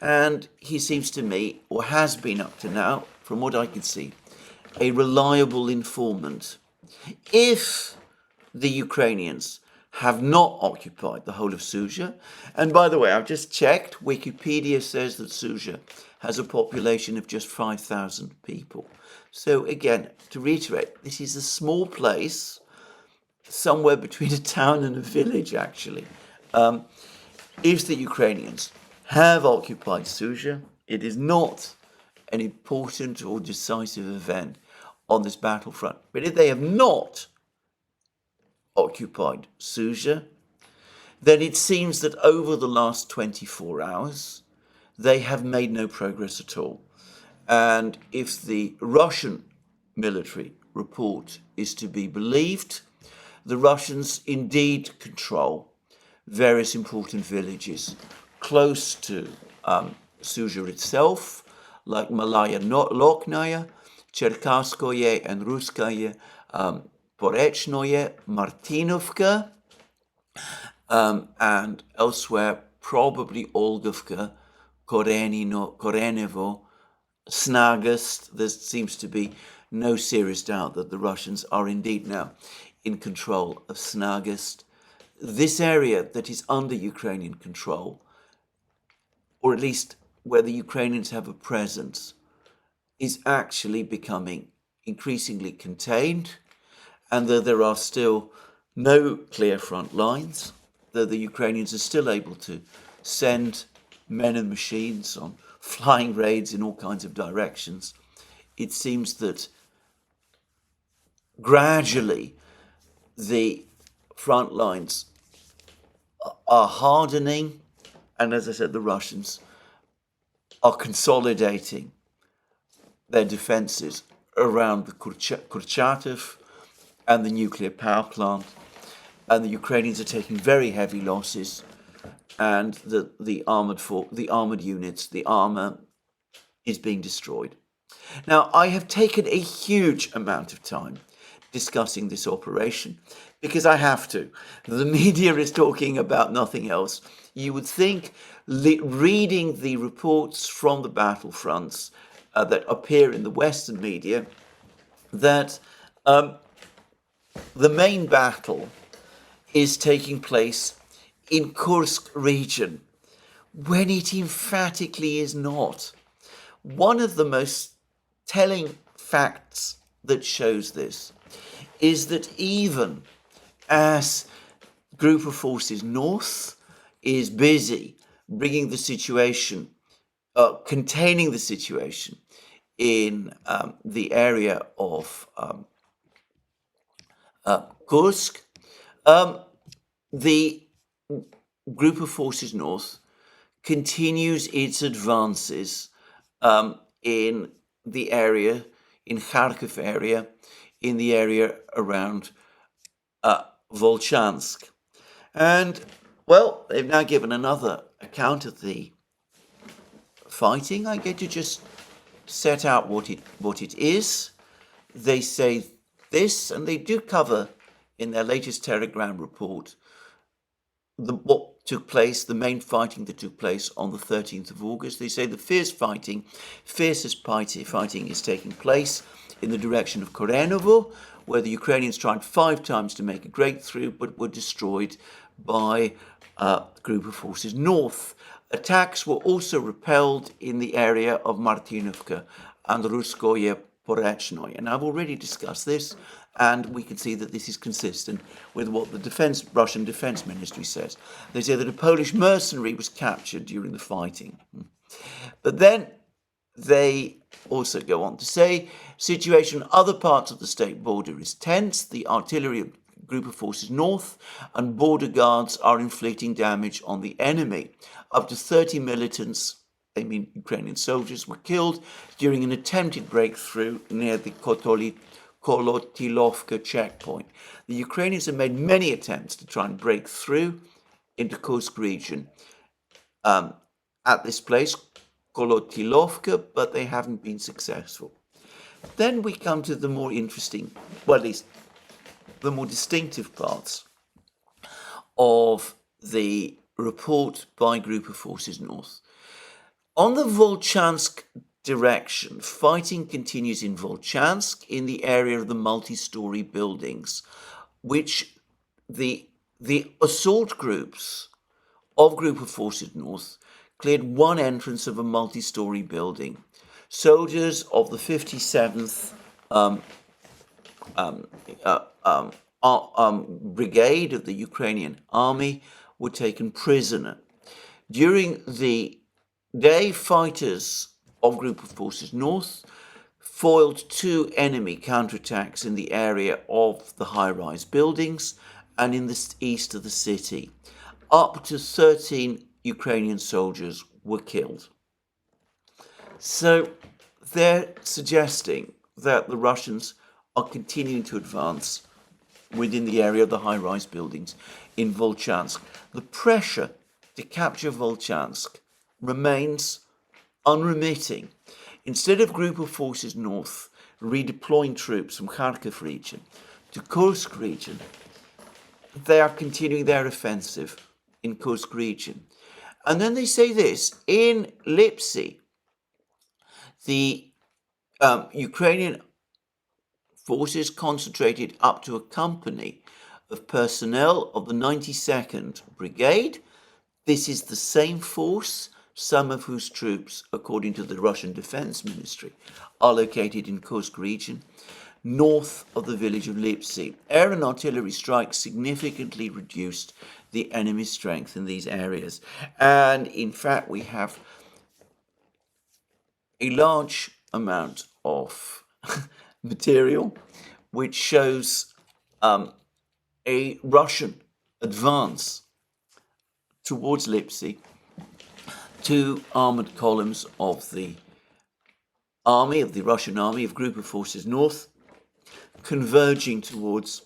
and he seems to me, or has been up to now, from what I can see, a reliable informant. If the Ukrainians have not occupied the whole of Sudzha, and by the way, I've just checked, Wikipedia says that Sudzha has a population of just 5,000 people. So again, to reiterate, this is a small place, somewhere between a town and a village, actually. If the Ukrainians have occupied Sudzha, it is not an important or decisive event on this battlefront. But if they have not occupied Sudzha, then it seems that over the last 24 hours, they have made no progress at all. And if the Russian military report is to be believed, the Russians indeed control various important villages close to Sudzha itself, like Malaya Loknaya, Cherkasskoye and Ruskaye, Porechnoye, Martinovka, and elsewhere, probably Olgovka, Korenevo, Snagast. There seems to be no serious doubt that the Russians are indeed now in control of Snagast. This area that is under Ukrainian control, or at least where the Ukrainians have a presence, is actually becoming increasingly contained, and though there are still no clear front lines, though the Ukrainians are still able to send men and machines on flying raids in all kinds of directions, it seems that gradually the front lines are hardening, and as I said, the Russians are consolidating their defences around the Kurchatov and the nuclear power plant, and the Ukrainians are taking very heavy losses, and the armoured units, the armour is being destroyed. Now, I have taken a huge amount of time discussing this operation because I have to. The media is talking about nothing else. You would think, reading the reports from the battlefronts that appear in the Western media, that the main battle is taking place in Kursk region, when it emphatically is not. One of the most telling facts that shows this is that even as Group of Forces North is busy bringing the situation, containing the situation in the area of Kursk, the Group of Forces North continues its advances in the area, in Kharkiv area, in the area around Volchansk. And, well, they've now given another account of the fighting. I'm going to just set out what it is. They say this, and they do cover in their latest Telegram report what took place, the main fighting that took place on the 13th of August. They say the fiercest fighting is taking place in the direction of Korenovo, where the Ukrainians tried 5 times to make a breakthrough, but were destroyed by a Group of Forces North. Attacks were also repelled in the area of Martinovka and Ruskoye Porechnoye. And I've already discussed this, and we can see that this is consistent with what the Russian Defense Ministry says. They say that a Polish mercenary was captured during the fighting. But then they also go on to say, situation in other parts of the state border is tense. The artillery group of forces north and border guards are inflicting damage on the enemy. Up to 30 militants, they mean Ukrainian soldiers, were killed during an attempted breakthrough near the Kolotilovka checkpoint. The Ukrainians have made many attempts to try and break through into Kursk region at this place, Kolotilovka, but they haven't been successful. Then we come to the more interesting, well, at least the more distinctive parts of the report by Group of Forces North. On the Volchansk direction, fighting continues in Volchansk in the area of the multi-story buildings, which the assault groups of Group of Forces North cleared one entrance of a multi-story building. Soldiers of the 57th brigade of the Ukrainian army were taken prisoner. During the day, fighters of Group of Forces North foiled 2 enemy counterattacks in the area of the high-rise buildings and in the east of the city. Up to 13 Ukrainian soldiers were killed. So they're suggesting that the Russians are continuing to advance within the area of the high-rise buildings in Volchansk. The pressure to capture Volchansk remains unremitting. Instead of Group of Forces North redeploying troops from Kharkiv region to Kursk region, they are continuing their offensive in Kursk region. And then they say this, in Lipsy, the Ukrainian forces concentrated up to a company of personnel of the 92nd Brigade. This is the same force, some of whose troops, according to the Russian Defense Ministry, are located in Kursk region, north of the village of Lipsy. Air and artillery strikes significantly reduced the enemy's strength in these areas. And in fact, we have a large amount of material which shows a Russian advance towards Lipsy. 2 armoured columns of the army, of the Russian army, of Group of Forces North, converging towards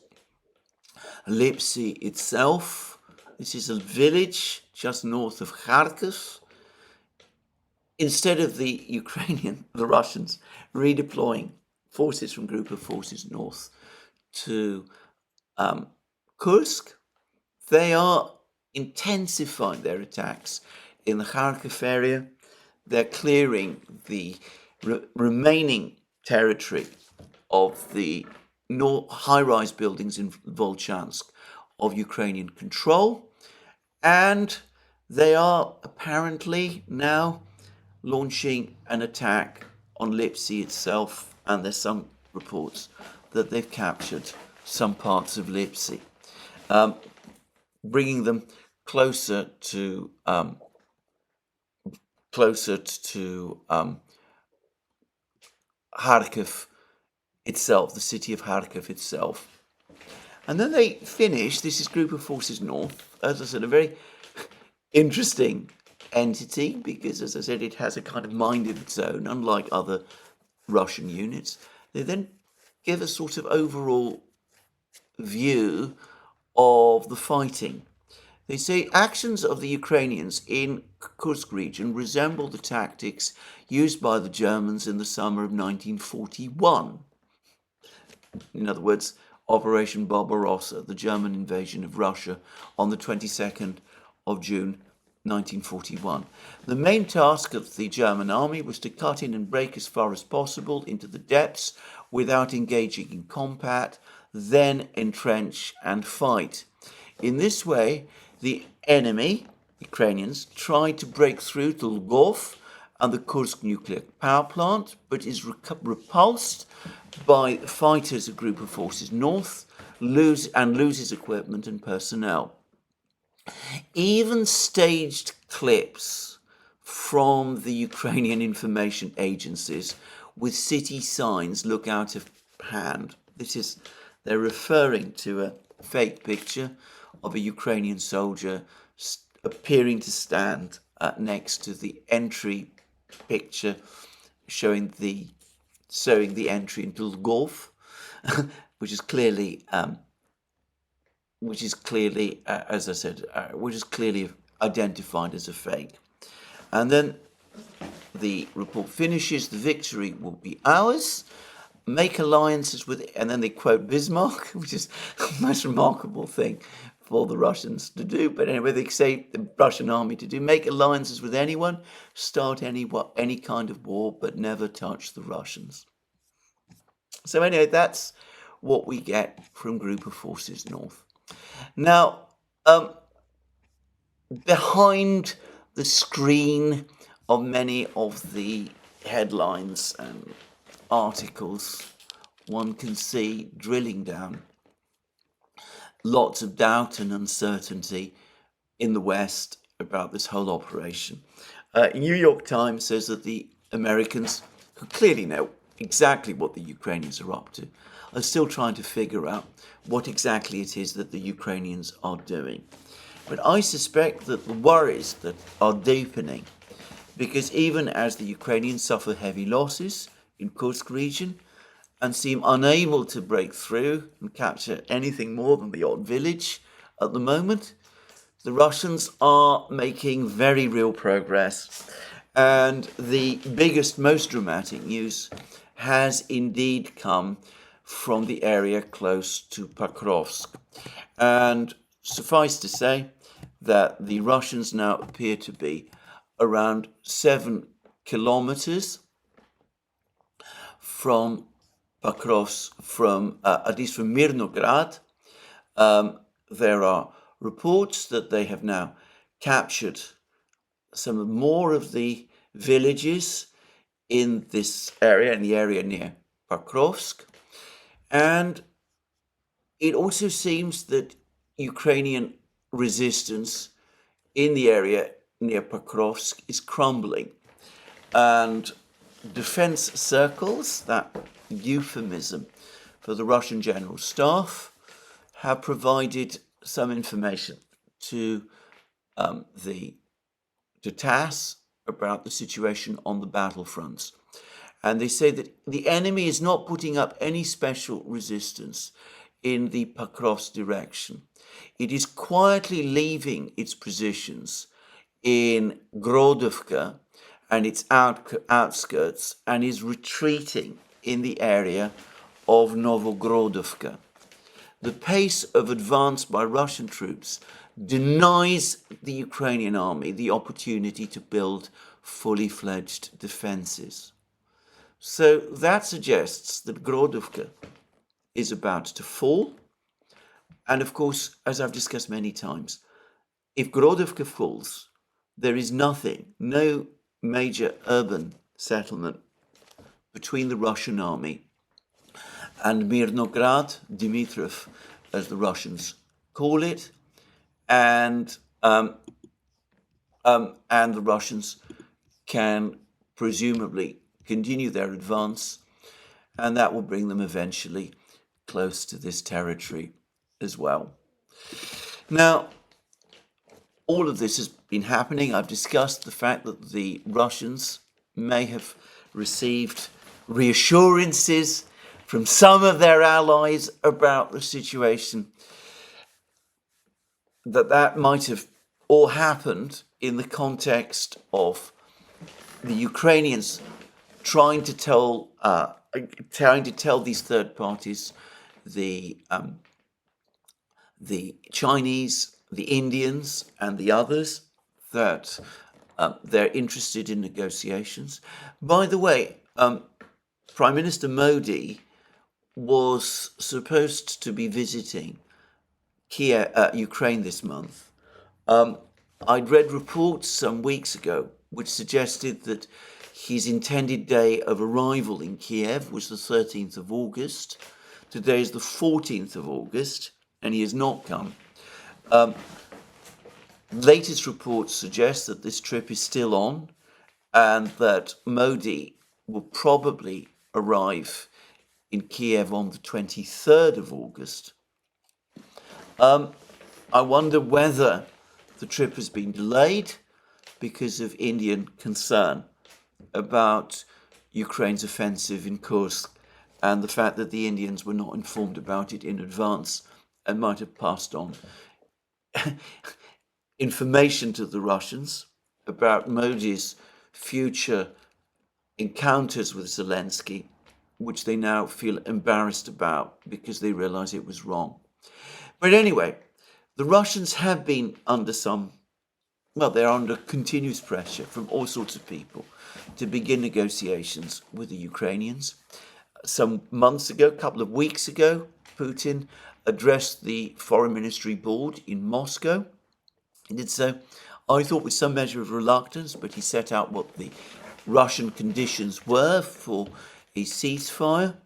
Lipsy itself. This is a village just north of Kharkiv. Instead of the Russians redeploying forces from Group of Forces North to Kursk, they are intensifying their attacks in the Kharkiv area. They're clearing the remaining territory of the high-rise buildings in Volchansk of Ukrainian control, and they are apparently now launching an attack on Lipsy itself, and there's some reports that they've captured some parts of Lipsy, bringing them closer to Kharkiv itself, the city of Kharkiv itself. And then they finish, this is Group of Forces North, as I said, a very interesting entity, because, as I said, it has a kind of mind of its own, unlike other Russian units. They then give a sort of overall view of the fighting. They say actions of the Ukrainians in Kursk region resemble the tactics used by the Germans in the summer of 1941. In other words, Operation Barbarossa, the German invasion of Russia on the 22nd of June 1941. The main task of the German army was to cut in and break as far as possible into the depths without engaging in combat, then entrench and fight. In this way, the enemy, Ukrainians, tried to break through to Lvov and the Kursk nuclear power plant, but is repulsed by fighters, a group of forces north, loses equipment and personnel. Even staged clips from the Ukrainian information agencies with city signs look out of hand. They're referring to a fake picture of a Ukrainian soldier appearing to stand next to the entry picture showing the entry into Lvov, which is clearly, as I said, which is clearly identified as a fake. And then the report finishes: the victory will be ours. Make alliances with, and then they quote Bismarck, which is the most remarkable thing for the Russians to do. But anyway, they say the Russian army to do: make alliances with anyone, start any kind of war, but never touch the Russians. So anyway, that's what we get from Group of Forces North. Now, behind the screen of many of the headlines and articles, one can see drilling down lots of doubt and uncertainty in the West about this whole operation. New York Times says that the Americans, who clearly know exactly what the Ukrainians are up to, are still trying to figure out what exactly it is that the Ukrainians are doing. But I suspect that the worries that are deepening, because even as the Ukrainians suffer heavy losses in Kursk region and seem unable to break through and capture anything more than the odd village at the moment, the Russians are making very real progress. And the biggest, most dramatic news has indeed come from the area close to Pokrovsk. And suffice to say that the Russians now appear to be around 7 kilometers from Pokrovsk, at least from Mirnograd. There are reports that they have now captured some more of the villages in this area, in the area near Pokrovsk. And it also seems that Ukrainian resistance in the area near Pokrovsk is crumbling. And defense circles, that euphemism for the Russian General Staff, have provided some information to TASS about the situation on the battlefronts. And they say that the enemy is not putting up any special resistance in the Pokrovsk direction. It is quietly leaving its positions in Grodovka and its outskirts and is retreating in the area of Novogrodovka. The pace of advance by Russian troops denies the Ukrainian army the opportunity to build fully fledged defenses. So that suggests that Grodovka is about to fall. And of course, as I've discussed many times, if Grodovka falls, there is nothing, no major urban settlement between the Russian army and Mirnograd, Dmitrov, as the Russians call it, and the Russians can presumably continue their advance, and that will bring them eventually close to this territory as well. Now, all of this has been happening. I've discussed the fact that the Russians may have received reassurances from some of their allies about the situation, that might have all happened in the context of the Ukrainians trying to tell these third parties, the Chinese, the Indians, and the others, that they're interested in negotiations. By the way, Prime Minister Modi was supposed to be visiting Kiev, Ukraine this month. I'd read reports some weeks ago which suggested that his intended day of arrival in Kiev was the 13th of August. Today is the 14th of August, and he has not come. Latest reports suggest that this trip is still on, and that Modi will probably arrive in Kiev on the 23rd of August. I wonder whether the trip has been delayed because of Indian concern about Ukraine's offensive in Kursk and the fact that the Indians were not informed about it in advance and might have passed on information to the Russians about Modi's future encounters with Zelensky, which they now feel embarrassed about because they realize it was wrong. But anyway, the Russians have been under they're under continuous pressure from all sorts of people to begin negotiations with the Ukrainians. Some months ago, a couple of weeks ago, Putin addressed the Foreign Ministry Board in Moscow. He did so, I thought, with some measure of reluctance, but he set out what the Russian conditions were for a ceasefire.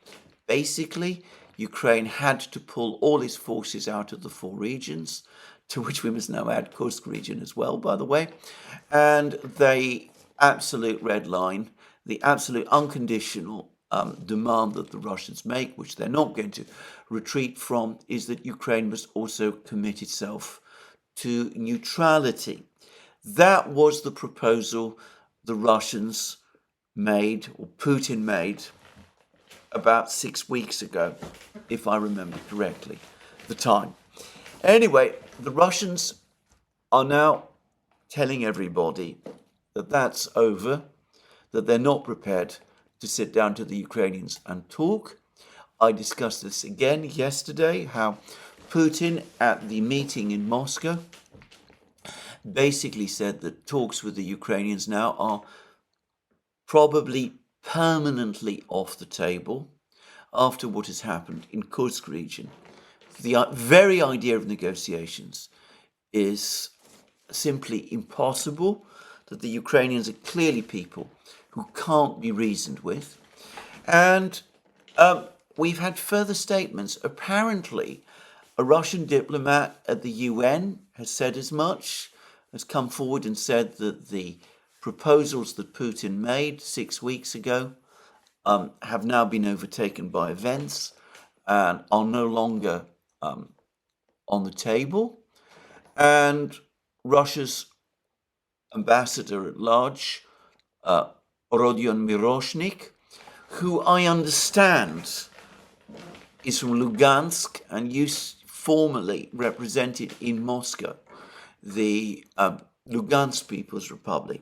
Basically, Ukraine had to pull all its forces out of the four regions, to which we must now add Kursk region as well, by the way. And the absolute red line, the absolute unconditional demand that the Russians make, which they're not going to retreat from, is that Ukraine must also commit itself to neutrality. That was the proposal the Russians made, or Putin made, about 6 weeks ago, if I remember correctly, the time. Anyway, the Russians are now telling everybody that that's over, that they're not prepared to sit down to the Ukrainians and talk. I discussed this again yesterday, how Putin at the meeting in Moscow basically said that talks with the Ukrainians now are probably permanently off the table after what has happened in Kursk region. The very idea of negotiations is simply impossible, that the Ukrainians are clearly people who can't be reasoned with. And we've had further statements. Apparently, a Russian diplomat at the UN has said as much, has come forward and said that the proposals that Putin made 6 weeks ago have now been overtaken by events and are no longer on the table. And Russia's ambassador at large, Rodion Miroshnik, who I understand is from Lugansk and formerly represented in Moscow the Lugansk People's Republic.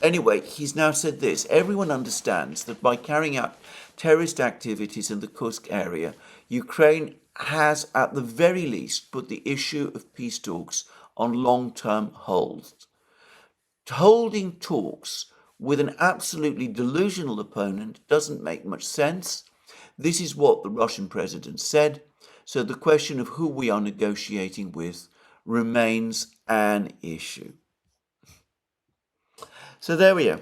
Anyway, he's now said this: everyone understands that by carrying out terrorist activities in the Kursk area, Ukraine has at the very least put the issue of peace talks on long-term hold. Holding talks with an absolutely delusional opponent doesn't make much sense. This is what the Russian president said. So the question of who we are negotiating with remains an issue. So there we are.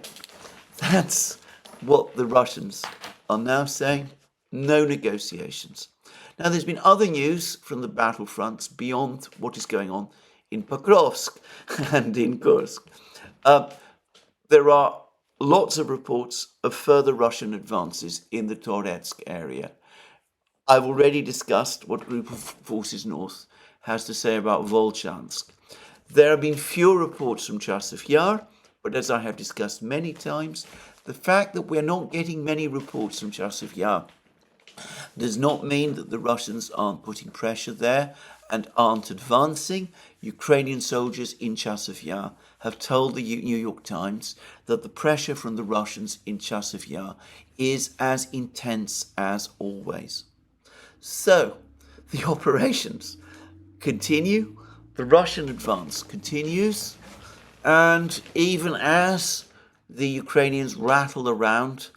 That's what the Russians are now saying. No negotiations. Now, there's been other news from the battlefronts beyond what is going on in Pokrovsk and in Kursk. There are lots of reports of further Russian advances in the Toretsk area. I've already discussed what Group of Forces North has to say about Volchansk. There have been few reports from Chasiv Yar, but as I have discussed many times, the fact that we're not getting many reports from Chasiv Yar does not mean that the Russians aren't putting pressure there and aren't advancing. Ukrainian soldiers in Chasiv Yar have told the New York Times that the pressure from the Russians in Chasiv Yar is as intense as always. So, the operations continue, the Russian advance continues, and even as the Ukrainians rattle around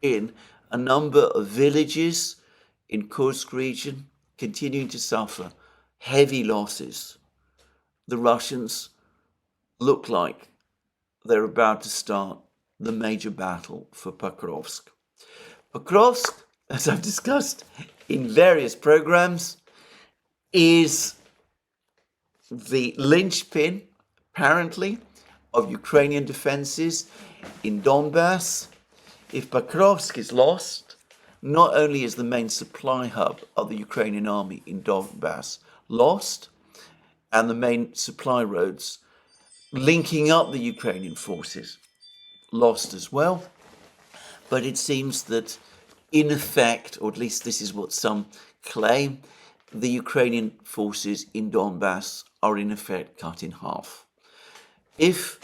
in a number of villages in Kursk region, continuing to suffer heavy losses. The Russians look like they're about to start the major battle for Pokrovsk. Pokrovsk, as I've discussed in various programs, is the linchpin, apparently, of Ukrainian defenses in Donbass. If Pokrovsk is lost, not only is the main supply hub of the Ukrainian army in Donbass lost, and the main supply roads linking up the Ukrainian forces lost as well, but it seems that in effect, or at least this is what some claim, the Ukrainian forces in Donbass are in effect cut in half. If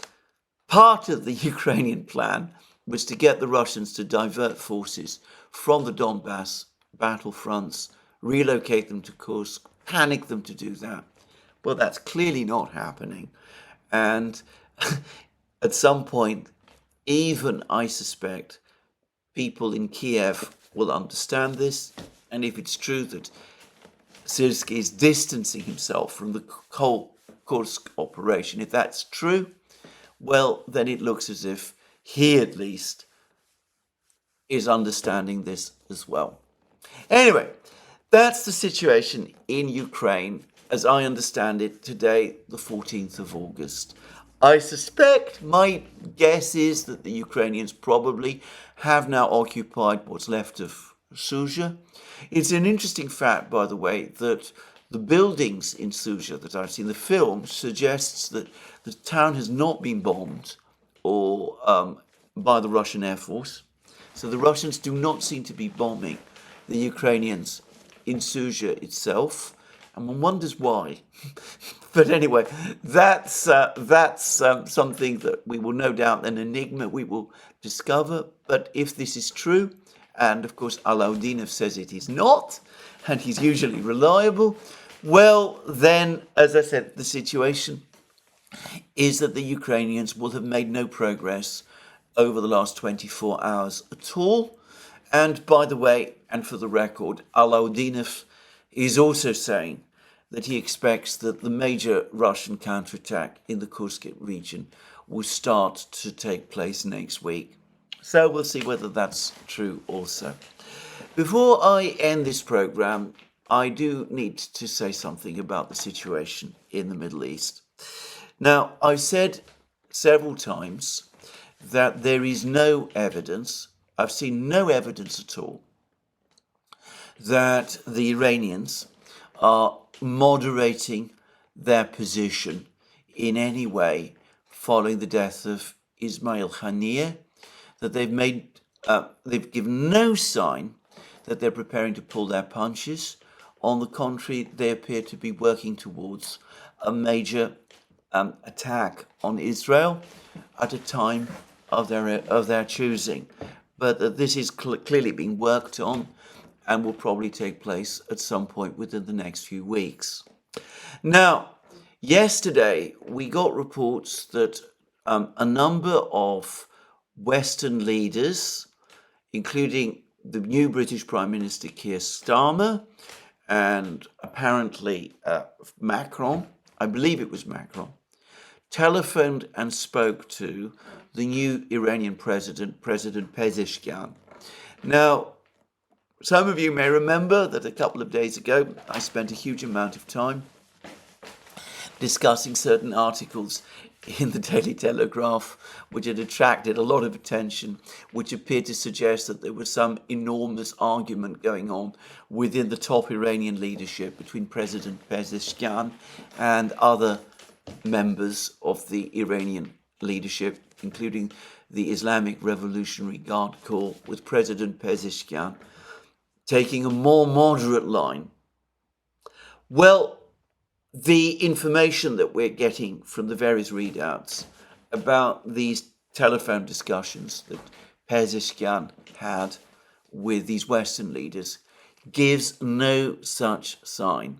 part of the Ukrainian plan was to get the Russians to divert forces from the Donbass battlefronts, relocate them to Kursk, panic them to do that, well, that's clearly not happening. And at some point, even I suspect people in Kiev will understand this. And if it's true that Syrskyi is distancing himself from the whole Kursk operation, if that's true, well, then it looks as if he at least is understanding this as well. Anyway, that's the situation in Ukraine as I understand it today, the 14th of August. I suspect, my guess is that the Ukrainians probably have now occupied what's left of Sudzha. It's an interesting fact, by the way, that the buildings in Sudzha that I've seen, the film suggests that the town has not been bombed or by the Russian Air Force. So the Russians do not seem to be bombing the Ukrainians in Sudzha itself. And one wonders why. But anyway, that's something that we will no doubt, an enigma we will discover. But if this is true, and of course Alaudinov says it is not, and he's usually reliable, well, then, as I said, the situation is that the Ukrainians will have made no progress over the last 24 hours at all. And by the way, and for the record, Alaudinov is also saying that he expects that the major Russian counterattack in the Kursk region will start to take place next week. So we'll see whether that's true also. Before I end this program, I do need to say something about the situation in the Middle East. Now, I've said several times that there is no evidence, I've seen no evidence at all, that the Iranians are moderating their position in any way following the death of Ismail Haniyeh, that they've given no sign that they're preparing to pull their punches. On the contrary, they appear to be working towards a major attack on Israel at a time of their choosing. But this is clearly being worked on and will probably take place at some point within the next few weeks. Now, yesterday we got reports that a number of Western leaders, including the new British Prime Minister Keir Starmer and apparently Macron, I believe it was Macron, telephoned and spoke to the new Iranian President Pezeshkian. Now, some of you may remember that a couple of days ago, I spent a huge amount of time discussing certain articles in the Daily Telegraph, which had attracted a lot of attention, which appeared to suggest that there was some enormous argument going on within the top Iranian leadership between President Pezeshkian and other members of the Iranian leadership, including the Islamic Revolutionary Guard Corps, with President Pezeshkian taking a more moderate line. Well, the information that we're getting from the various readouts about these telephone discussions that Pezeshkian had with these Western leaders gives no such sign.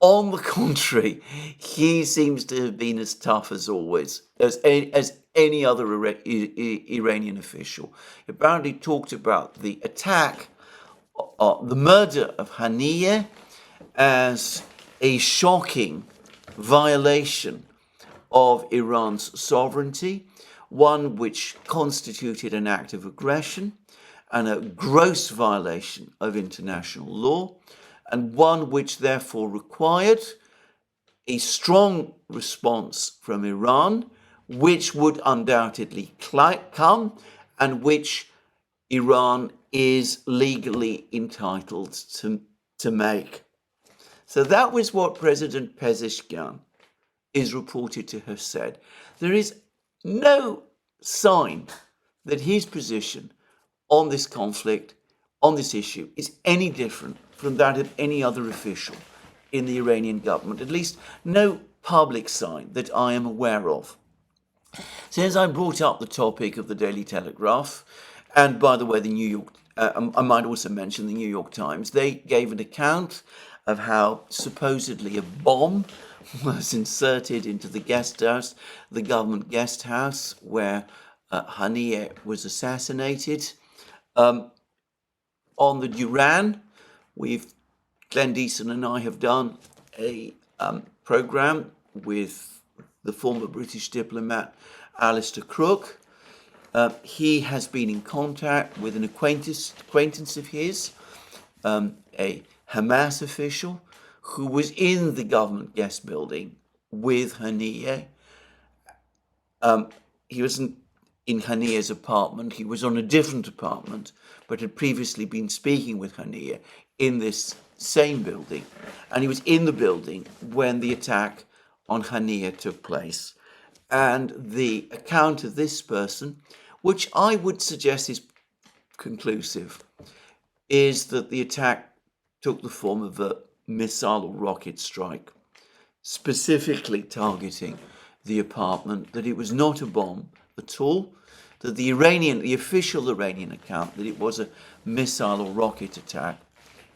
On the contrary, he seems to have been as tough as always, as any other Iranian official. He apparently talked about the attack, the murder of Haniyeh as a shocking violation of Iran's sovereignty, one which constituted an act of aggression and a gross violation of international law, and one which therefore required a strong response from Iran, which would undoubtedly come and which Iran is legally entitled to make. So that was what President Pezeshkian is reported to have said. There is no sign that his position on this conflict, on this issue, is any different from that of any other official in the Iranian government, at least no public sign that I am aware of. Since I brought up the topic of the Daily Telegraph, and by the way, the New York, I might also mention the New York Times, they gave an account of how supposedly a bomb was inserted into the guest house, the government guest house, where Haniyeh was assassinated. On the Duran, Glenn Deason and I have done a program with the former British diplomat Alistair Crook. He has been in contact with an acquaintance of his, a Hamas official who was in the government guest building with Haniyeh. He wasn't in Haniyeh's apartment, he was on a different apartment, but had previously been speaking with Haniyeh in this same building. And he was in the building when the attack on Haniyeh took place. And the account of this person, which I would suggest is conclusive, is that the attack took the form of a missile or rocket strike, specifically targeting the apartment, that it was not a bomb at all, that the official Iranian account that it was a missile or rocket attack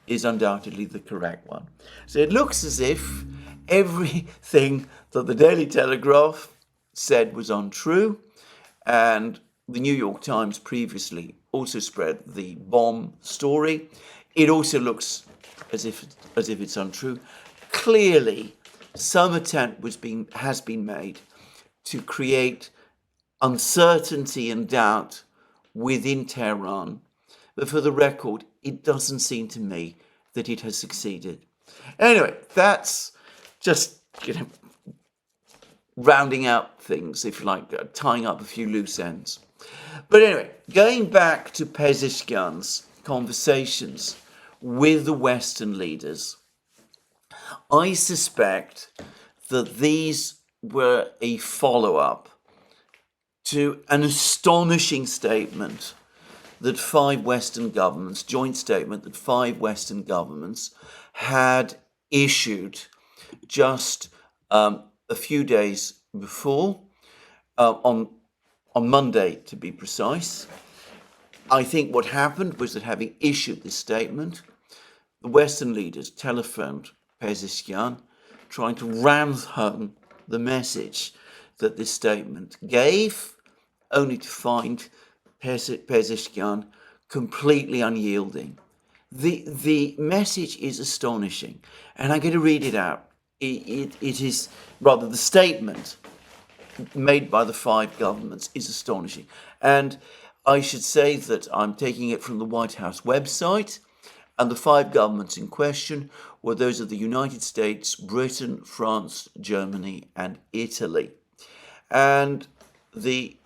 is undoubtedly the correct one. So it looks as if everything that the Daily Telegraph said was untrue, and the New York Times previously also spread the bomb story. It also looks as if it's untrue. Clearly, some attempt has been made to create uncertainty and doubt within Tehran, but for the record, it doesn't seem to me that it has succeeded. Anyway, that's just rounding out things, if you like, tying up a few loose ends. But anyway, going back to Pezeshkian's conversations with the Western leaders, I suspect that these were a follow-up to an astonishing statement that joint statement that five Western governments had issued just a few days before, on Monday to be precise. I think what happened was that, having issued this statement, the Western leaders telephoned Pezeshkian, trying to ram home the message that this statement gave, only to find Pezeshkian completely unyielding. The message is astonishing, and I'm going to read it out. It is, rather, the statement made by the five governments is astonishing. And I should say that I'm taking it from the White House website, and the five governments in question were those of the United States, Britain, France, Germany, and Italy. And the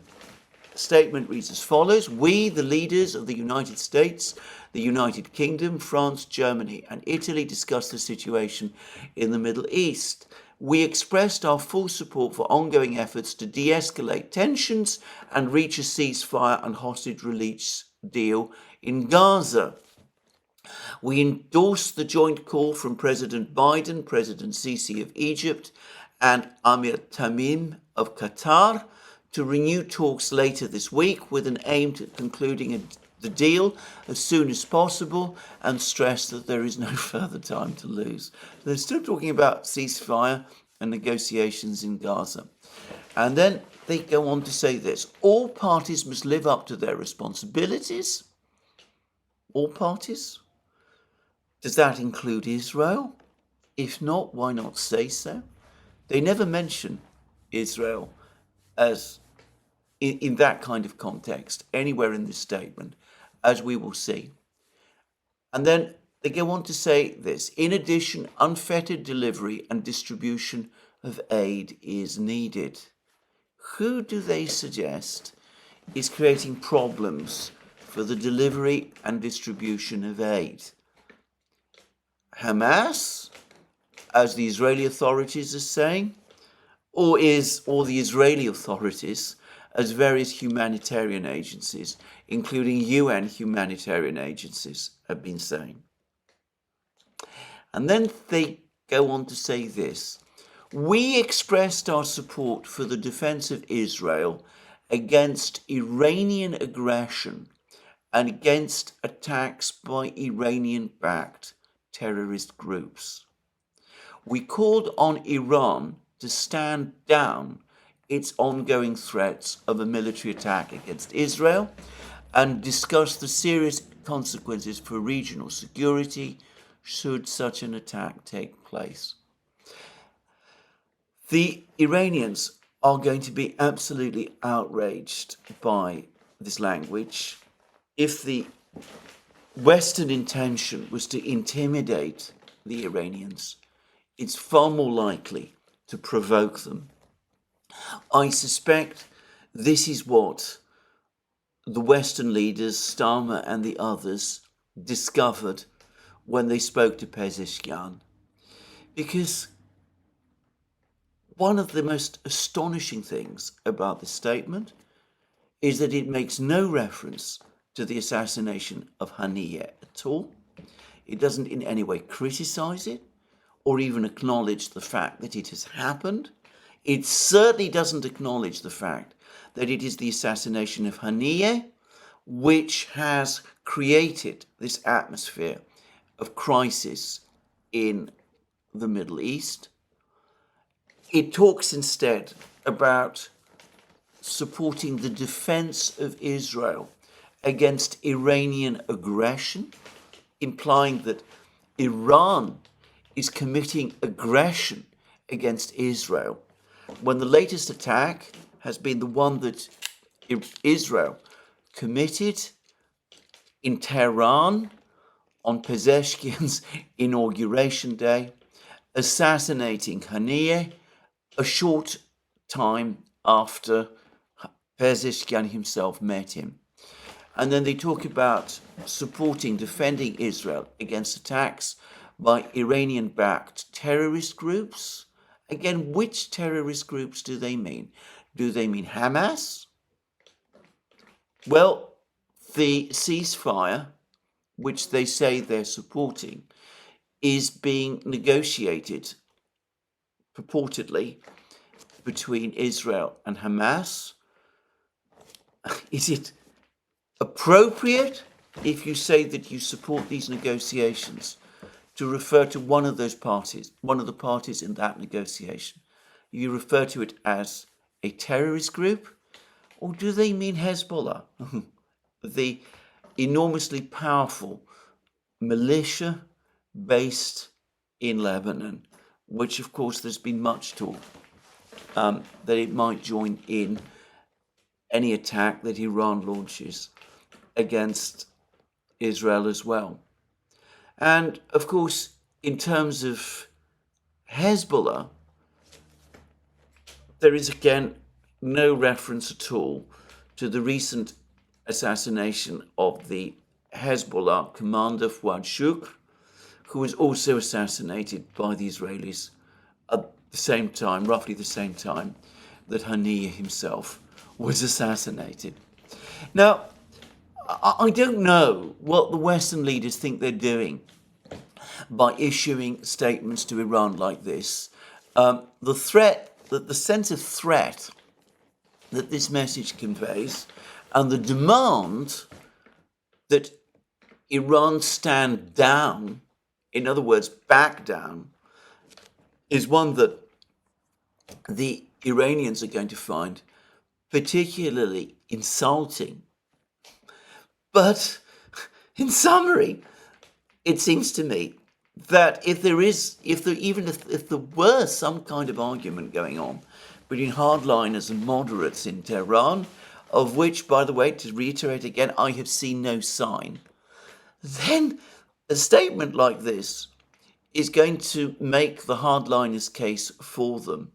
statement reads as follows: "We, the leaders of the United States, the United Kingdom, France, Germany, and Italy, discussed the situation in the Middle East. We expressed our full support for ongoing efforts to de-escalate tensions and reach a ceasefire and hostage release deal in Gaza. We endorsed the joint call from President Biden, President Sisi of Egypt, and Amir Tamim of Qatar to renew talks later this week with an aim to concluding the deal as soon as possible, and stress that there is no further time to lose." They're still talking about ceasefire and negotiations in Gaza. And then they go on to say this: "All parties must live up to their responsibilities." All parties? Does that include Israel? If not, why not say so? They never mention Israel as in that kind of context anywhere in this statement, as we will see. And then they go on to say this: in addition, unfettered delivery and distribution of aid is needed. Who do they suggest is creating problems for the delivery and distribution of aid? Hamas, as the Israeli authorities are saying, or the Israeli authorities as various humanitarian agencies, including UN humanitarian agencies, have been saying. And then they go on to say this: we expressed our support for the defense of Israel against Iranian aggression and against attacks by Iranian-backed terrorist groups. We called on Iran to stand down its ongoing threats of a military attack against Israel and discuss the serious consequences for regional security should such an attack take place. The Iranians are going to be absolutely outraged by this language. If the Western intention was to intimidate the Iranians, it's far more likely to provoke them. I suspect this is what the Western leaders, Starmer and the others, discovered when they spoke to Pezeshkian. Because one of the most astonishing things about this statement is that it makes no reference to the assassination of Haniyeh at all. It doesn't in any way criticize it or even acknowledge the fact that it has happened. It certainly doesn't acknowledge the fact that it is the assassination of Haniyeh which has created this atmosphere of crisis in the Middle East. It talks instead about supporting the defense of Israel against Iranian aggression, implying that Iran is committing aggression against Israel, when the latest attack has been the one that Israel committed in Tehran on Pezeshkian's inauguration day, assassinating Haniyeh a short time after Pezeshkian himself met him. And then they talk about supporting, defending Israel against attacks by Iranian-backed terrorist groups. Again, which terrorist groups do they mean? Do they mean Hamas? Well, the ceasefire, which they say they're supporting, is being negotiated purportedly between Israel and Hamas. Is it appropriate, if you say that you support these negotiations, to refer to one of those parties, one of the parties in that negotiation? You refer to it as a terrorist group, or do they mean Hezbollah, the enormously powerful militia based in Lebanon, which of course there's been much talk that it might join in any attack that Iran launches against Israel as well. And of course, in terms of Hezbollah, there is again no reference at all to the recent assassination of the Hezbollah commander Fuad Shukr, who was also assassinated by the Israelis at the same time, roughly the same time, that Haniyeh himself was assassinated. Now, I don't know what the Western leaders think they're doing by issuing statements to Iran like this. The sense of threat that this message conveys, and the demand that Iran stand down, in other words, back down, is one that the Iranians are going to find particularly insulting. But in summary, it seems to me that if there were some kind of argument going on between hardliners and moderates in Tehran, of which, by the way, to reiterate again, I have seen no sign, then a statement like this is going to make the hardliners' case for them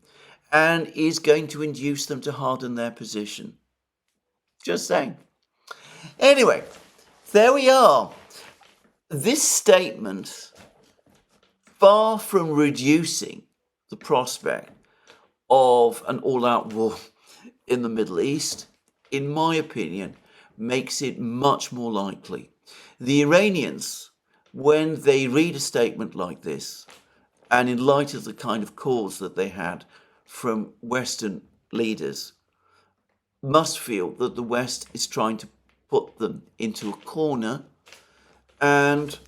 and is going to induce them to harden their position. Just saying. Anyway, there we are. This statement, far from reducing the prospect of an all-out war in the Middle East, in my opinion, makes it much more likely. The Iranians, when they read a statement like this, and in light of the kind of calls that they had from Western leaders, must feel that the West is trying to put them into a corner and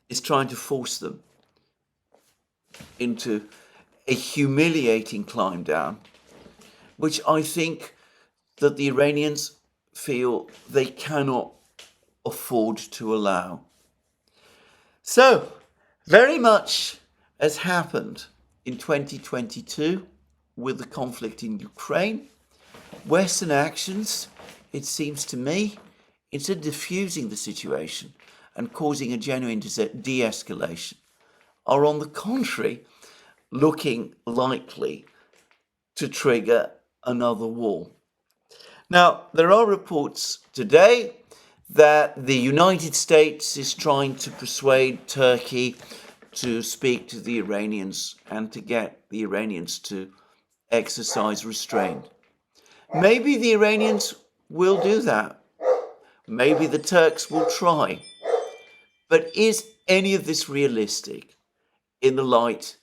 is trying to force them into a humiliating climb down, which I think that the Iranians feel they cannot afford to allow. So, very much has happened in 2022 with the conflict in Ukraine. Western actions, it seems to me, instead of diffusing the situation and causing a genuine de-escalation, are on the contrary looking likely to trigger another war. Now, there are reports today that the United States is trying to persuade Turkey to speak to the Iranians and to get the Iranians to exercise restraint. Maybe the Iranians will do that. Maybe the Turks will try. But is any of this realistic in the light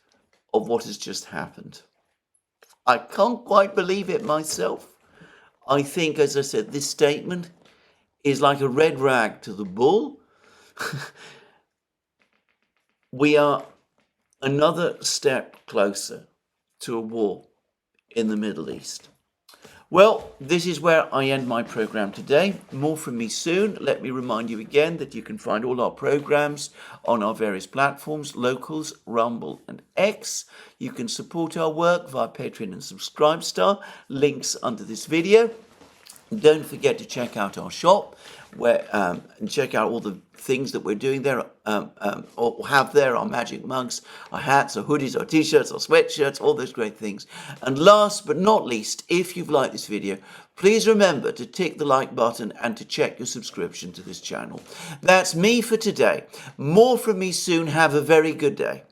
of what has just happened? I can't quite believe it myself. I think, as I said, this statement is like a red rag to the bull. We are another step closer to a war in the Middle East. Well, this is where I end my program today. More from me soon. Let me remind you again that you can find all our programs on our various platforms, Locals, Rumble and X. You can support our work via Patreon and Subscribestar. Links under this video. Don't forget to check out our shop and check out all the things that we're doing there, or have there, our magic mugs, our hats, our hoodies, our t-shirts, our sweatshirts, all those great things. And last but not least, if you've liked this video, please remember to tick the like button and to check your subscription to this channel. That's me for today. More from me soon. Have a very good day.